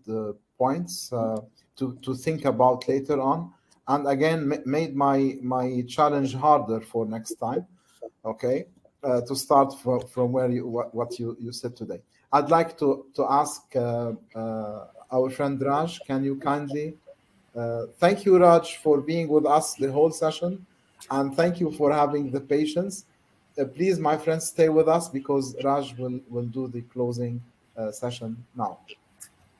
points to think about later on. And again, made my challenge harder for next time. Okay, to start from where what you said today. I'd like to ask our friend Raj. Can you kindly thank you, Raj, for being with us the whole session. And thank you for having the patience. Please, my friends, stay with us because Raj will do the closing session now.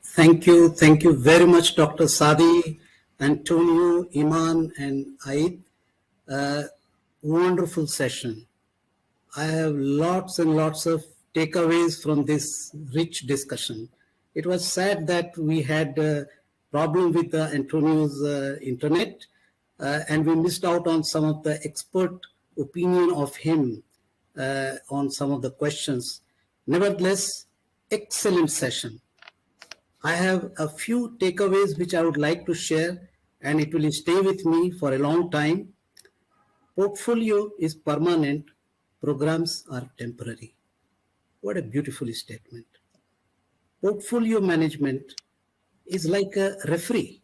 Thank you. Thank you very much, Dr. Sadi, Antonio, Iman, and Aid. Wonderful session. I have lots and lots of takeaways from this rich discussion. It was sad that we had a problem with Antonio's internet, and we missed out on some of the expert opinion of him on some of the questions. Nevertheless, excellent session. I have a few takeaways which I would like to share, and it will stay with me for a long time. Portfolio is permanent, programs are temporary. What a beautiful statement. Portfolio management is like a referee.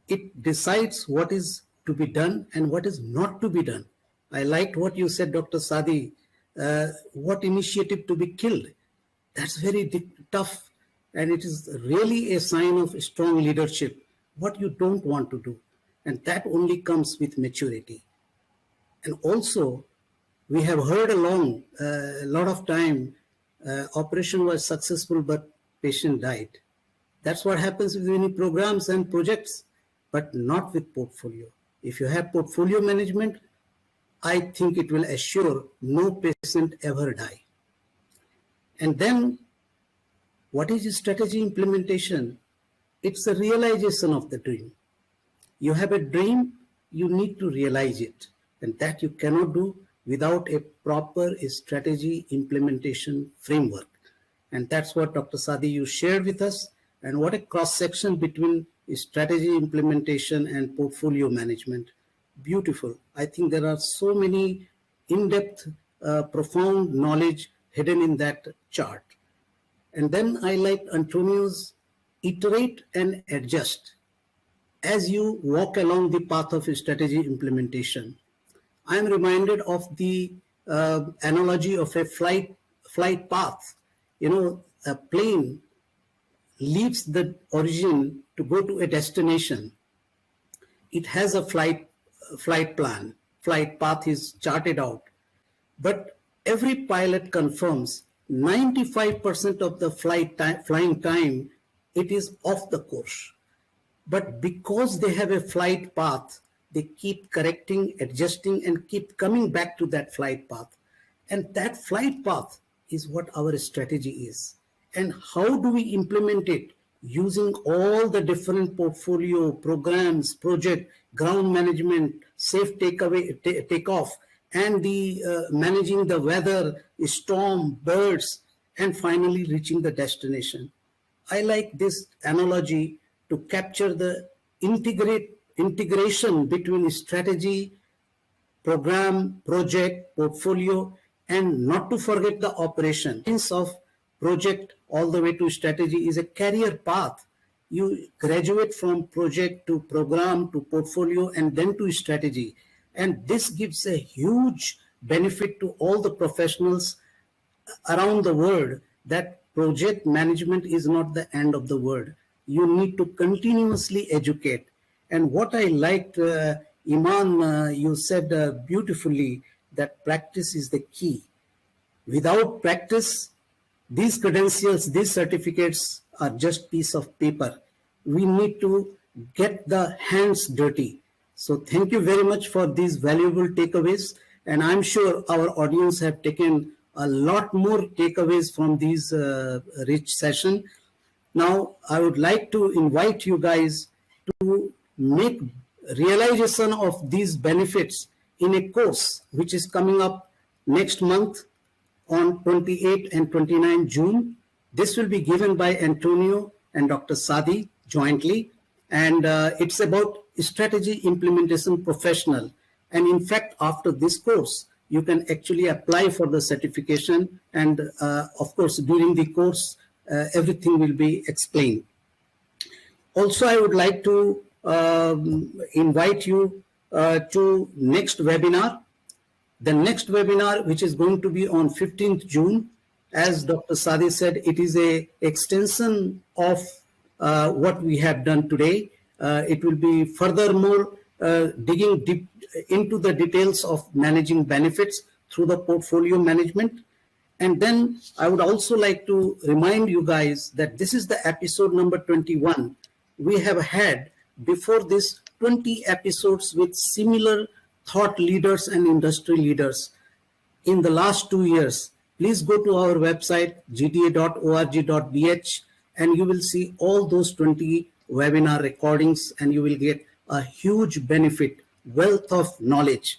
It decides what is to be done and what is not to be done. I liked what you said, Dr. Sadi, what initiative to be killed. That's very tough, and it is really a sign of strong leadership, what you don't want to do. And that only comes with maturity. And also, we have heard along a lot of time, operation was successful, but patient died. That's what happens with many programs and projects, but not with portfolio. If you have portfolio management, I think it will assure no patient ever die. And then, what is strategy implementation? It's a realization of the dream. You have a dream, you need to realize it. And that you cannot do without a proper strategy implementation framework. And that's what Dr. Sadi, you shared with us. And what a cross-section between strategy implementation and portfolio management. Beautiful. I think there are so many in-depth, profound knowledge hidden in that chart. And then I like Antonio's iterate and adjust as you walk along the path of strategy implementation. I am reminded of the analogy of a flight path. You know, a plane leaves the origin to go to a destination. It has a flight plan. Flight path is charted out. But every pilot confirms 95% of the flying time, it is off the course. But because they have a flight path, they keep correcting, adjusting, and keep coming back to that flight path. And that flight path is what our strategy is. And how do we implement it? Using all the different portfolio, programs, project, ground management, safe takeoff, and the managing the weather, storm, birds, and finally reaching the destination. I like this analogy to capture the integration between strategy, program, project, portfolio, and not to forget the operation. Of project all the way to strategy is a career path. You graduate from project to program to portfolio and then to strategy. And this gives a huge benefit to all the professionals around the world that project management is not the end of the world. you need to continuously educate. And what I liked, Iman, you said beautifully that practice is the key. Without practice, these credentials, these certificates are just piece of paper. We need to get the hands dirty. So thank you very much for these valuable takeaways. And I'm sure our audience have taken a lot more takeaways from these rich session. Now, I would like to invite you guys to make realization of these benefits in a course which is coming up next month on 28 and 29 June. This will be given by Antonio and Dr. Sadi jointly. And it's about strategy implementation professional. And in fact, after this course, you can actually apply for the certification. And of course, during the course, everything will be explained. Also, I would like to invite you to next webinar. The next webinar, which is going to be on 15th June, as Dr. Sadi said, it is a extension of what we have done today. It will be furthermore digging deep into the details of managing benefits through the portfolio management. And then I would also like to remind you guys that this is the episode number 21. We have had before this 20 episodes with similar thought leaders and industry leaders in the last 2 years. Please go to our website, gda.org.bh, and you will see all those 20 webinar recordings, and you will get a huge benefit, wealth of knowledge.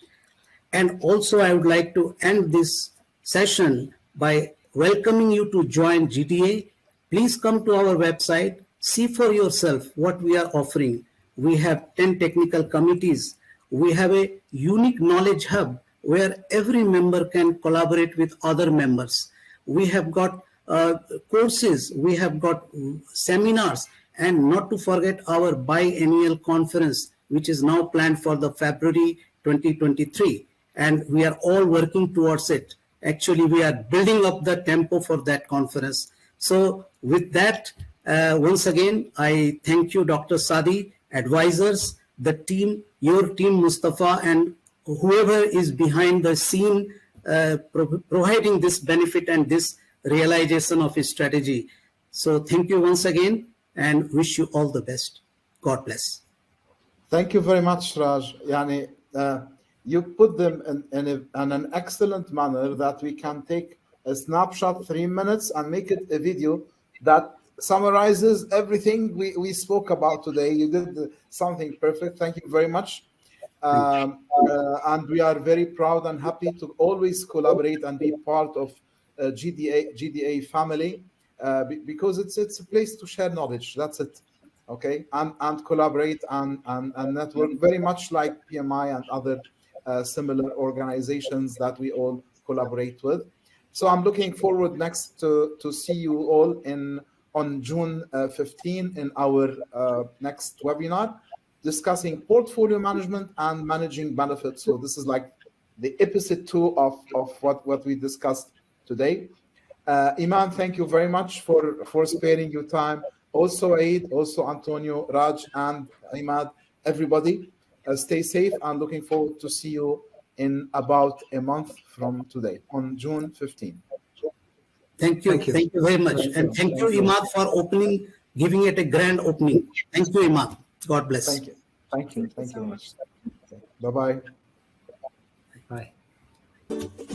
And also, I would like to end this session by welcoming you to join GDA. Please come to our website, see for yourself what we are offering. We have 10 technical committees. We have a unique knowledge hub where every member can collaborate with other members. We have got courses, we have got seminars, and not to forget our biennial conference, which is now planned for the February 2023. And we are all working towards it. Actually, we are building up the tempo for that conference. So with that, once again, I thank you, Dr. Sadi, advisors, the team, your team, Mustafa, and whoever is behind the scene providing this benefit and this realization of his strategy. So thank you once again and wish you all the best. God bless. Thank you very much, Raj. Yani, you put them in an excellent manner that we can take a snapshot, 3 minutes, and make it a video that summarizes everything we spoke about today. You did something perfect. Thank you very much. And we are very proud and happy to always collaborate and be part of GDA family because it's a place to share knowledge. That's it. Okay, and collaborate and network, very much like PMI and other similar organizations that we all collaborate with. So I'm looking forward next to see you all on June 15 in our next webinar, discussing portfolio management and managing benefits. So this is like the episode 2 of what we discussed today. Iman, thank you very much for sparing your time. Also Aid, also Antonio, Raj, and Imad, everybody, stay safe and looking forward to see you in about a month from today on June 15. Thank you. Thank you very much. And thank you, Imad, for opening, giving it a grand opening. Thank you, Imad. God bless. Thank you. Thank you. Thank you very much. Okay. Bye-bye. Bye.